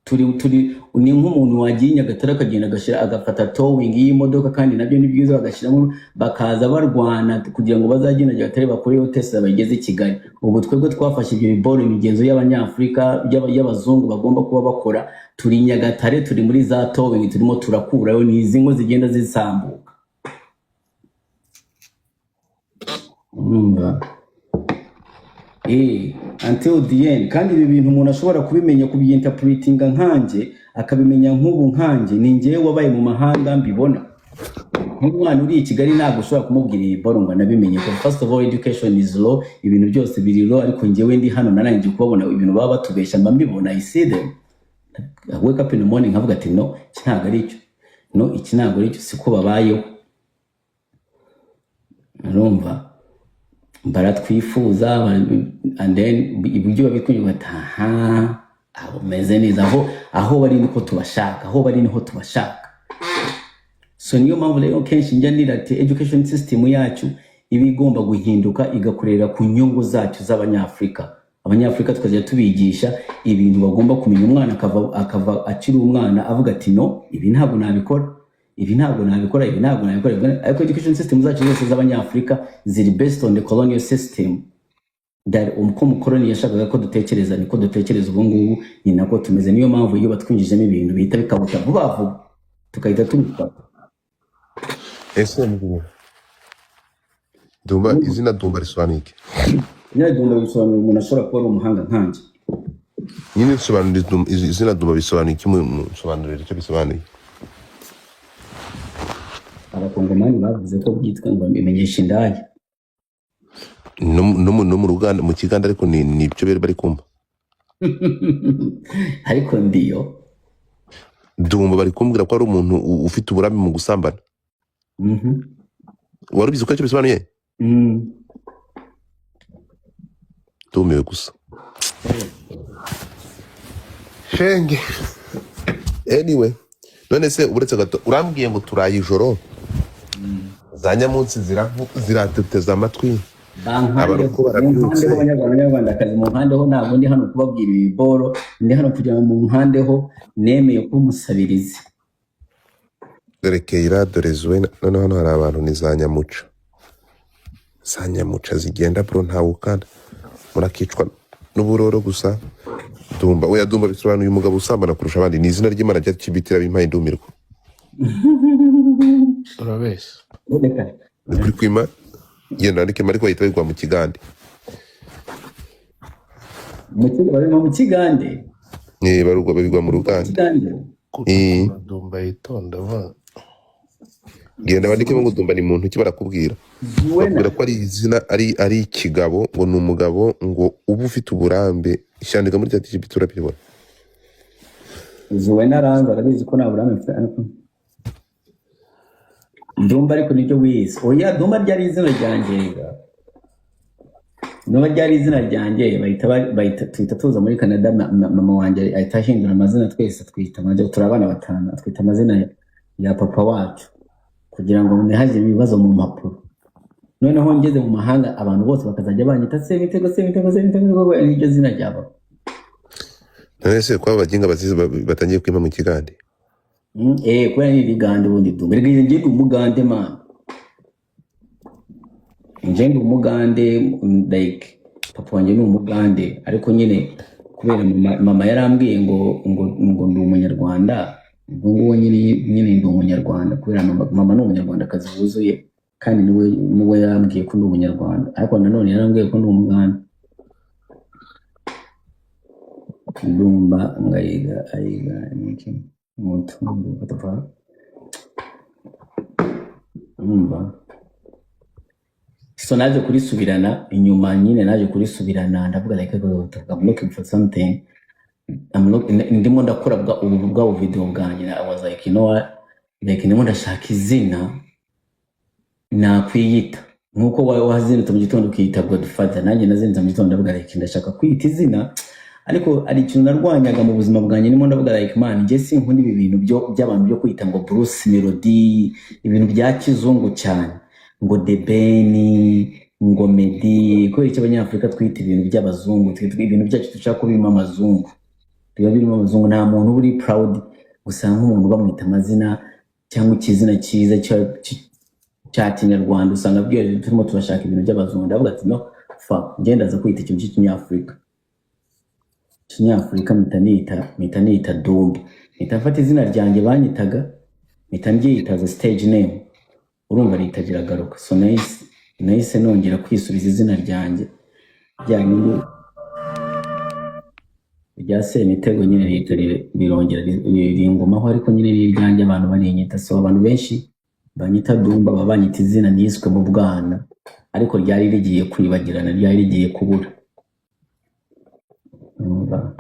Turi ni nk'umuntu wagiye Nyagatare akagenda agashira agafata towing y'imodoka, kandi nabyo ni byiza bagashiramo, bakaza barwana kugira ngo bazajye Nyagatare bakoreyo Tesla bageze Kigali. Ubu twebwe twafashe ibyo biboro, imigenzo y'abanyafrika y'abazungu bagomba kuba bakora, turi Nyagatare, turi muri za towing, turimo turakurayo n'izi ngo zigenda zisambuka. Until the end. Kandi ibi bintu umuntu ashobora kubimenya, kubyinterpretinga nkanje, akabimenya nk'ubu nkanje ni njyewe wabaye mu mahanga mbibona. Nk'umwana uri i Kigali ntabwo ushobora kumubwira ibiboro ngo nabimenye. First of all, education is low, ibintu byose biri low, ariko njyewe ndi hano narangije kubabona ibintu baba batubesha mba mbibona. I see them. I wake up in the morning nkavuga ati no, iki ntabwo ari cyo. No, iki ntabwo ari cyo, siko babayeho. Urumva? Baratwifuza, and then ibyo babikuye bataha abo meze neza, aho bari niko tubashaka, aho bari niho tubashaka. So niyo mpamvu rero kenshi njya nira ati education system yacu iba igomba guhinduka igakorera ku nyungu zacu z'abanyafrika. Abanyafrika tukajya tubigisha ibintu bagomba kumenya. Umwana akava akiri umwana avuga ati no, ibi ntabwo nabikora, ibi ntabwo nabikora. Ariko education system zacu zose z'abanyafrika ziri based on the colonial system, that uko mukoloni yashakaga ko dutekereza niko dutekereza ubu ngubu, ni nako tumeze. Niyo mpamvu iyo batwinjijemo ibintu bihita bikabuta vuba vuba tukahita tubifata. Ese mugabo Dumba, izina Dumba risobanura iki? Dumba bisobanura umuntu ashobora kuba ari umuhanga nkanje. Nyine bisobanura izina Dumba bisobanura iki? Musobanurire icyo bisobanuye. Abakongomani bavuze ko byitwa ngo imenyesha indaya. no mu Ruganda mu Kiganda ariko ni byo bari kumva ariko ndiyo ndumva bari kumbwira ko ari umuntu ufite uburambe mu gusambana. Wari ubizi ko icyo bisobanuye? Tumiwe gusa shenge. Anyway, none se uretse gato urambwiye ngo turaye ijoro za nyamunsi zirateteza amatwi abaroko barabyutse. Abanyarwandakazi mu mpande ho ntabwo ndi hano kubabwira ibiboro, ndi hano kugira ngo mu mpande ho nemeye ko umusabirizi. Dore Keira, dore Zuena, noneho hano hari abantu ni za nyamuca zigenda bro ntawukanda murakicwa n'uburoro gusa. Dumba oya Dumba bisobanuye umugabo usambana kurusha abandi, ni izina ry'Imana rya kibitira bimpaye ndumirwa. Urabeshya Kuri kwima yenda ndike mariko yitwa bigwa mu Kigande. Mu Kigande Barugwa bigwa mu Ruganda. Dumba yitonda va Genda bandike ngo Dumba ni muntu ki barakubwira. Bakubwira ko ari izina ari ikigabo ngo ni umugabo ngo ubu ufite uburambe. Ishandika muri cyati kibitura bibona. Zuena aranza arabizi ko nta burambe mfite ariko Dumba ariko nibyo wize. Oya Dumba ryari izina ryanjye. Dumba ryari izina ryanjye bahita twita tuza muri Canada, mama wanjye ahita ahindura amazina, twese twita amazina, turabana batanu twita amazina ya papa wacu kugira ngo ntihaje ibibazo mu mpapuro. Noneho ngeze mu mahanga abantu bose bakazajya banyita Semitego iryo zina ryabo. Nese kwa baginga bazizi batangiye kwima mu Kigande. Kwa ni Bigande ubundi Dumba. Rege ngiye umugande man. Nje ndi umugande like papa wanjye ni umugande ariko nyine kubera mama yarambwiye ngo ndi umunyarwanda. Ngo nyine ndi umunyarwanda kubera mama ni umunyarwandakazi wuzuye kandi niwe yarambwiye ko ndi umunyarwanda ariko nanone yarambwiye ko ndi umugande. Dumba ngayiga niki mutundu batapa so naje kurisubirana inyuma nyine naje kurisubirana ndavuga like I'm looking for something. Ndimo ndakora bwa video bwanjye. I was like you know what, like ndimo ndashaka izina nakwiyita nkuko wazinze mu gitondo ukiyita Godfather, nanjye nazinze mu gitondo ndavuga like ndashaka kwiyita izina ariko ari ikintu narwanyaga mu buzima bwanjye. Ndimo ndavuga like man nje sinkunda ibi bintu by'abantu byo kwita ngo Bruce Melody, ibintu bya kizungu cyane ngo The Ben ngo Meddy, ko icyo abanyafrika twita ibintu by'abazungu, ibintu byacu dushaka kubirimo amazungu, birimo amazungu. Nta muntu uri proud gusanga umuntu bamwita amazina cyangwa ikizina cyiza cya Kinyarwanda, usanga byo turimo turashaka ibintu by'abazungu. Ndavuga ati no fuck ngenda za kwita ikintu cy'Kinyafrika. Kinyafrika mpita nita Dumba, mpita mfata izina ryanjye banyitaga mpita ndyita stage name, urumva ritagira garuka. So nahise nongera kwisubiza izina ryanjye ryanyine rya Semitego nyine rirongera ringomaho ariko nyine riryanjye abantu barinyita. So abantu benshi banyita Dumba baba banyita izina niswe mu bwana ariko ryari rigiye kwibagirana, ryari rigiye kubura.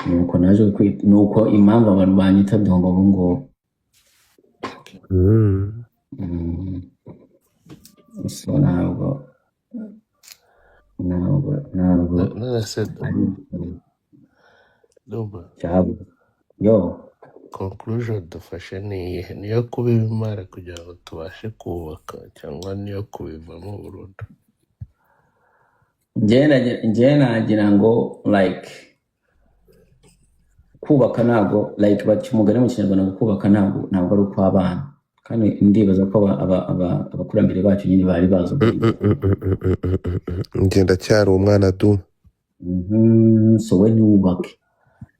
Nuko naje nuko impamvu abantu banyita Dumba ubu ngubu. So ntabwo nase Dumba cyabo yo conclusion dufashe niyo kubimara kugira ngo tubashe kubaka cyangwa niyo kubivamo burundu. Njye nagira ngo like kubaka ntabwo like umugani mu Kinyarwanda ngo kubaka ntabwo ari uko abana, kandi ndibaza ko abakurambere bacu nyine bari bazo ngenda cyari umwana du. So when you wubake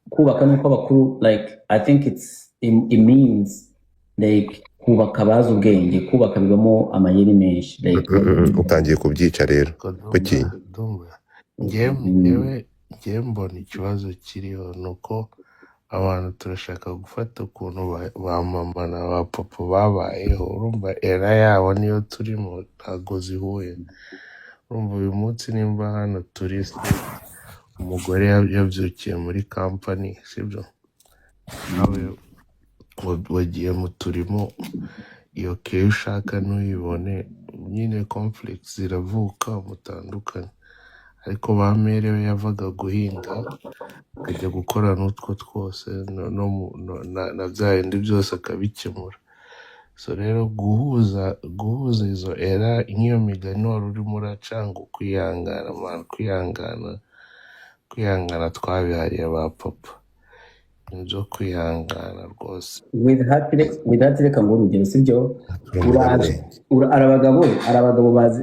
kubaka nuko abakuru like I think it means like kubaka bazi ubwenge, kubaka bibamo amayeri menshi like utangiye kubyica rero kuki Dumba njyewe mbona ikibazo kiriho nuko abantu turashaka gufata ukuntu ba mama na ba papa babayeho. Urumva era yabo niyo turimo ntago zihuye. urumva uyu munsi nimba hano turi umugore yabyukiye muri kampani sibyo nawe wagiye mu turimo iyo keyo ushaka ntuyibone nyine conflict ziravuka mutandukanye ariko bamerewe yavaga guhinga akajya gukora n'utwo twose na bya bindi byose akabikemura so rero guhuza izo era nk'iyo migani wari urimo uracanga kwihangana twabihariye ba papa ibyo kwihangana rwose with that reka ngo urugero sibyo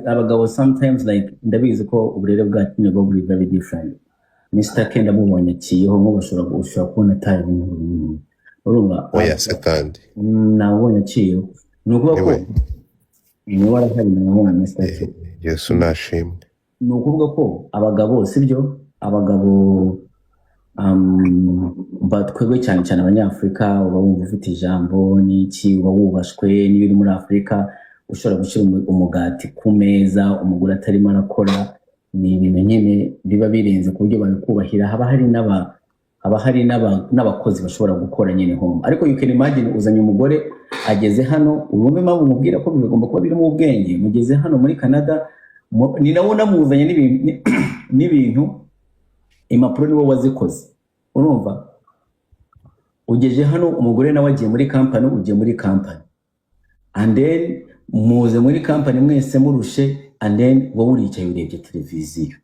abagabo sometimes like ndabizi ko uburere bwacu nibwo buri very different Mr. Kenda mubonye akiyeho ngo ushobora kubona atari ibintu urumva oya se kandi nabonye akiyeho ni ukuvuga ko niwe warahari na Mr. Kenda Yesu nashimwe ni ukuvuga ko abagabo sibyo abagabo twebwe cyane cyane abanyafurika uba wumva ufite ijambo n'iki uba wubashwe niyo uri muri Afurika ushobora gushyira umugati ku meza umugore atarimo arakora ni ibintu nyine biba birenze ku buryo babikubahira haba hari n'abakozi bashobora gukora nyine home ariko you can imagine uzanye umugore ageze hano urumve mpamvu mubwira ko bigomba kuba birimo ubwenge mugeze hano muri Canada ni nawe unamuzanye n'ibintu impapuro niwo wazikoze urumva ugeje hano umugore nawe agiye muri company ugiye muri company and then muze muri company mwese murushe and then wowe uricaye urebye televiziyo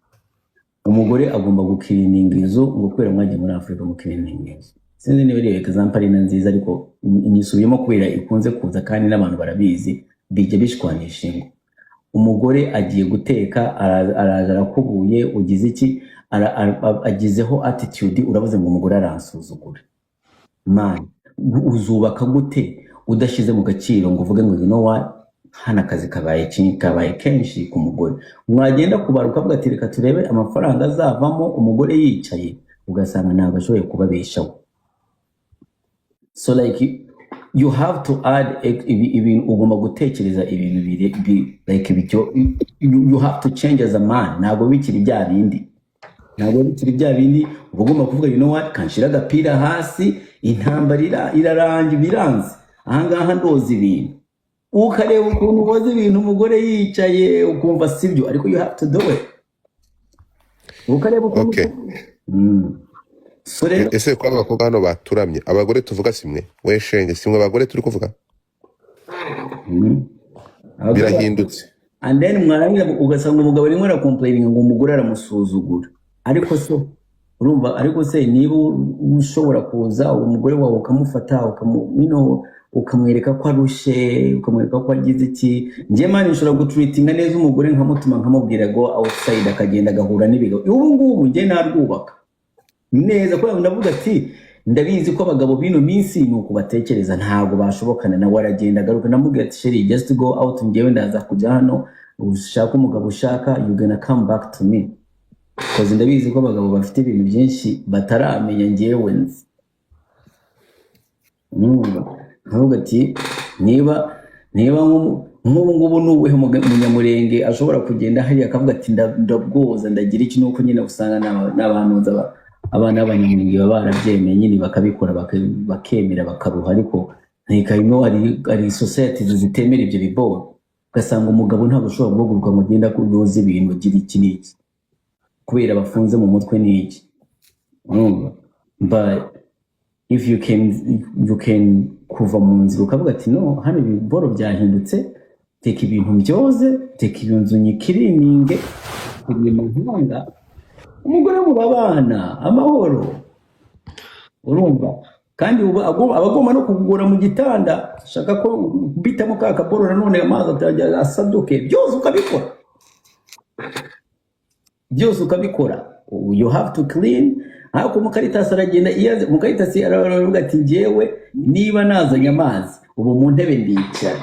umugore agomba gukirininga inzu ngo kubera mwagiye muri Afrika mukirininga inzu sinzi niba ari example ari nziza ariko inyisubiyemo kubera ikunze kuza kandi n'abantu barabizi bijya bishwanisha ingo umugore agiye guteka araza arakubuye ugize iki agizeho attitude uravuze ngo umugore aransuzugura man uzubaka gute udashize mu gaciro ngo uvuge ngo you know what hana akazi kabaye kenshi ku mugore mwagenda kubaruka ukavuga ati reka turebe amafaranga azavamo umugore yicaye ugasanga ntabwo ashoboye kubabeshaho so like you have to add ibintu ugomba gutekereza ibintu like bityo you have to change as a man ntabwo bikiri bya bindi ugomba kuvuga you know what kanshira agapira hasi intambara irarangira biranze ahangaha ndoza ibintu ukareba ukuntu uboza ibintu umugore yicaye ukumva sibyo ariko you have to do it ukareba ukuntu okay so rero ese kwa abakobwa hano baturamye abagore tuvuga simwe we shenge simwe abagore turi kuvuga birahindutse and then mwarangira ugasanga umugabo rimwe aracomplaining ngo umugore aramusuzugura ariko so urumva ariko se niba ushobora kuza umugore wawe ukamufata ukamwereka ko arushe ukamwereka ko agize iki ngiye mani nshobora gutreatinga neza umugore nkamutuma nkamubwira go outside akagenda agahura n'ibigo ubu ngubu ngiye narwubaka neza ko ndavuga ati ndabizi ko abagabo bino minsi ni ukubatekereza ntabwo bashobokana nawe aragenda agaruka namubwira ati sheri just go out ngewe ndaza kujya hano ushaka umugabo ushaka you gonna come back to me koze ndabizi ko abagabo bafite ibintu byinshi bataramenya ngewe nzi ntabwo ati niba nk'ubu ngubu n'uwuhe munyamurenge ashobora kugenda hariya akavuga ati ndabwoza ndagira iki nuko nyine usanga n'abantu abana b'abanyamurenge baba barabyemeye nyine bakabikora bakemera bakaruha ariko ntikayimo hari society zitemera ibyo biboro ugasanga umugabo ntabwo ashobora guhaguruka ngo agenda kuyoza ibintu ugira iki n'iki kubera bafunze mu mutwe n'iki but if you can kuva mu nzira ukavuga ati no hano ibiboro byahindutse teka ibintu byoze teka ibintu nyikirininge ibintu nkanga umugore mu babana amahoro urumva kandi abagomba no kugura mu gitanda shaka ko bitamo ka kaboro nanone amazi atajya asaduke byose ukabikora you have to clean ariko mukaritasi aragenda iyo mukaritasi aravuga ati njyewe niba nazanye amazi ubu mu ntebe ndicara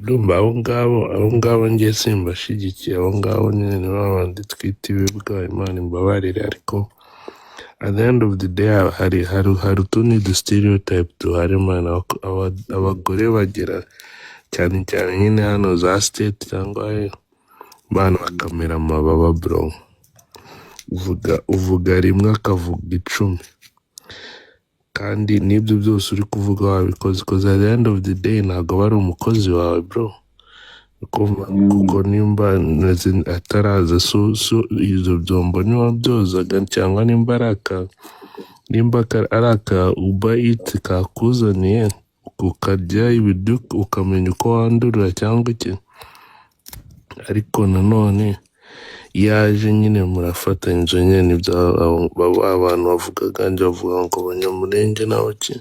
ndumva abo ngabo ngiye simbashyigikiye abo ngabo nyine ni babandi twita ibibwa Imana imbabarire ariko at the end of the day hari utundi du stereotype duhari man abagore bagira cyane cyane nyine hano za state cyangwa bana bakamera amababa bro, uvuga rimwe akavuga 10 kandi n'ibyo byose uri kuvuga wabikoze, because at the end of the day ntabwo bari umukozi wawe bro, kuko nimba ataraza so izo byombo niba byozaga cyangwa nimba ari aka Uber Eats kakuzaniye ukarya ibiryo ukamenya uko wandurira cyangwa iki, ariko nanone yaje nyine murafatanyije nyine nibyo abantu bavugaga njye bavuga ngo Abanyamulenge nabo ki,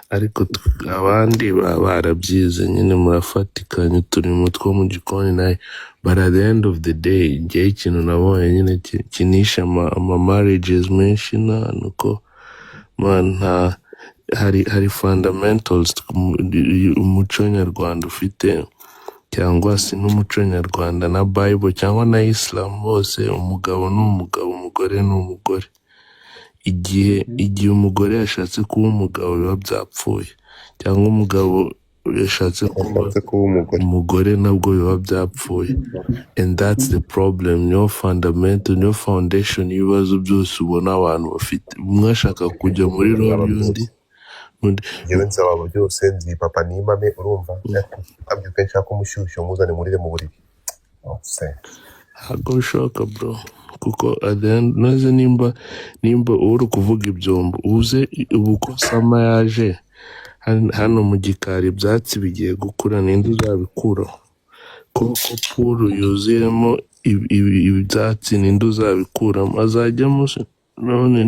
ariko abandi barabyize nyine murafatikanya uturimo two mu gikoni nawe, but at the end of the day njye ikintu nabonye nyine kinisha ama marriages menshi nuko man hari fundamentals umuco nyarwanda ufite, cyangwa se n'umuco nyarwanda na Bible cyangwa na Islam, bose umugabo n'umugabo, umugore n'umugore. Igihe umugore yashatse kuba umugabo biba byapfuye, cyangwa umugabo yashatse kuba umugore nabwo biba byapfuye, and that's the problem. Niyo fundamental, niyo foundation y'ibibazo byose ubona abantu bafite. Umwe ashaka kujya muri role y'undi, yewe nsaba byose nzi papa n'imame urumva abyuka nshaka umushyushyo muzane murire mu buriri ntabwo bishoboka bro, kuko at the end noze nimba uri kuvuga ibyombo uze uko sama yaje hano mu gikari ibyatsi bigiye gukura, ninde uzabikuraho? Kuko puru yuzuyemo ibyatsi ninde uzabikuramo? Azajyamo se? None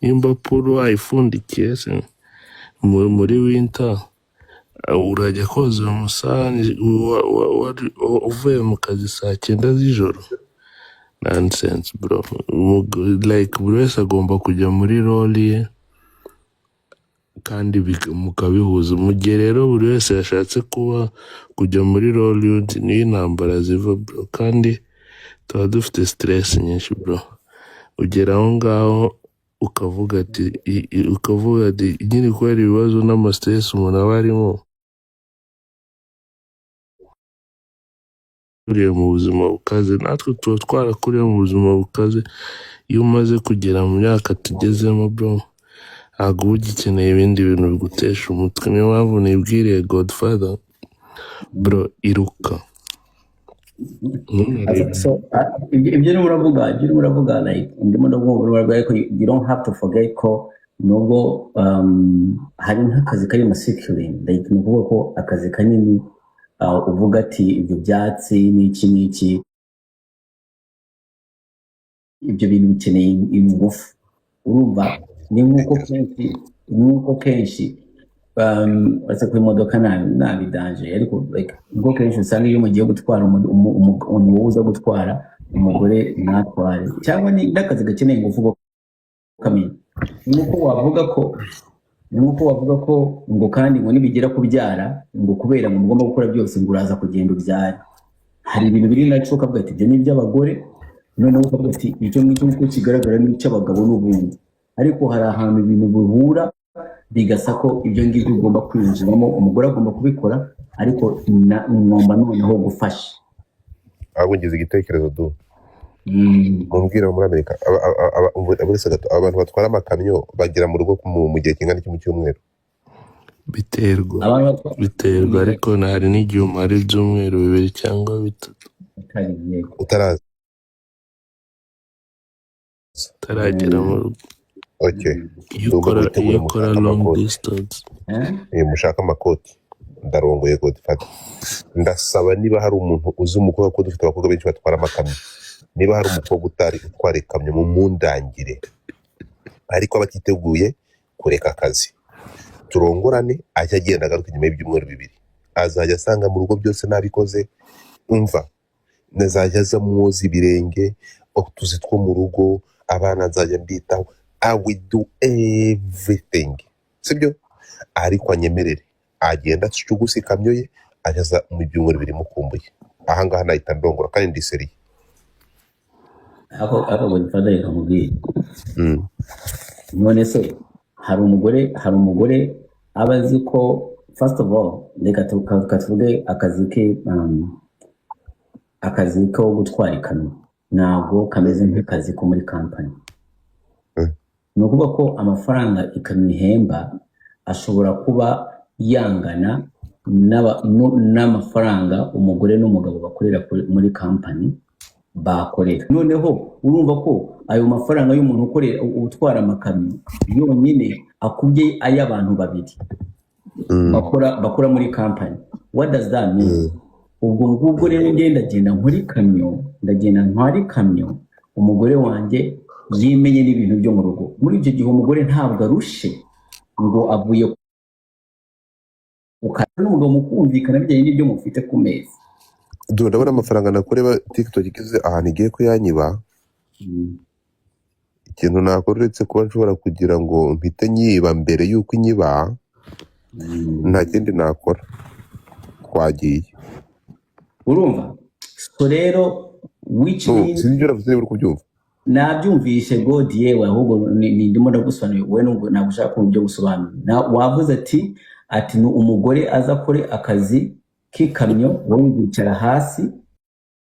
nimba puru wayifundikiye se muri winter urajya koza umusarani uvuye mu kazi saa 9 z'ijoro? Nonsense bro, like buri wese agomba kujya muri role ye kandi mukabihuza. Mu gihe rero buri wese yashatse kujya muri role y'undi, niyo intambara ziva bro, kandi tuba dufite stress nyinshi bro. Ugera aho ngaho ukavuga ati nyine kubera ibibazo n'amastress umuntu aba arimo, uriye mu buzima bukaze, natwe tuba twarakuriye mu buzima bukaze. Iyo umaze kugera mu myaka tugezemo bro, ntabwo uba ugikeneye ibindi bintu bigutesha umutwe. Niyo mpamvu nibwiriye Godfather bro, iruka. So ibyo uravuga like ndimo ndavuga ariko you don't have to forget ko nubwo hari nk'akazi kari masculine, like nuvuga ko akazi kanini uvuga ati ibyo byatsi n'iki ibyo bintu bikeneye ingufu, urumva ni nk'uko kenshi ase ku imodoka nabidanje, ariko like ubwo kenshi usanga iyo mugiye gutwara umuntu uza gutwara umugore natware, cyangwa ni n'akazi gakeneye ingufu kamenya. Nuko wavuga ko ngo kandi ngo nibigera kubyara ngo kubera ngo mugomba gukora byose ngo uraza kugenda ubyara, hari ibintu biri naco kavuga ati ibyo ni iby'abagore, noneho ukavuga ati icyo ngicyo uko kigaragara n'icy'abagabo n'ubundi, ariko hari ahantu ibintu bihura bigasa ko ibyo ngibyo ugomba kwinjiramo, umugore agomba kubikora, ariko ngomba noneho gufasha. Ngize igitekerezo du mumbwira muri Amerika abantu batwara amakamyo bagira mu rugo mu gihe kingana iki mu cyumweru? Biterwa ariko hari n'igihe umara ibyumweru 2 cyangwa 3 utaragera mu rugo. Okay, Iyo ukora long distance mushaka amakoti ndarongoye Godfather, ndasaba niba hari umuntu uzi umukobwa, ko dufite abakobwa benshi batwara amakamyo, niba hari umukobwa utwara ikamyo mu mundangire, ariko abatiteguye kureka akazi, turongorane ajya agenda agaruka inyuma y'ibyumweru 2, azajya asanga mu rugo byose nabikoze, umva nazajya aza mwoza ibirenge, utuzi two mu rugo, abana nzajya mbitaho, I will do everything, sibyo? Ariko anyemerere agenda acugusa ikamyo ye, ajaza mu byumweru 2 mukumbuye, ahangaha nahita ndongora kandi ndi seriye. Ako Godfather ikamubwira none se hari umugore abazi ko first of all reka tuvuge akazi ko gutwara ikamyo ntabwo kameze nk'akazi ko muri company. Ni ukuvuga ko amafaranga ikamyo ihemba ashobora kuba yangana n'amafaranga umugore n'umugabo bakorera muri company bakorera. Noneho urumva ko ayo mafaranga y'umuntu ukorera utwara amakamyo yonyine akubye ay'abantu babiri bakora muri company. What does that mean? Ubwo rero ndagenda nkuri kamyo, ndagenda ntwari kamyo, umugore wanjye yimenye n'ibintu byo mu rugo. Muri icyo gihe umugore ntabwo arushe ngo avuye n'umugabo mukumvikana bijyanye n'ibyo mufite ku meza. Ndabona amafaranga nakoreba TikTok igize ahantu igiye ko yanyiba. Ikintu nakora uretse kuba nshobora kugira ngo mpite nyiba mbere y'uko inyiba, nta kindi nakora. Twagiye urumva. So rero which means sinjye uravuze uri kubyumva. Nabyumvishe God yewe, ahubwo ndimo ndagusobanurira wowe nubwo nagushaka ko byo gusobanura. Wavuze ati umugore aza kore akazi k'ikamyo, wowe wicara hasi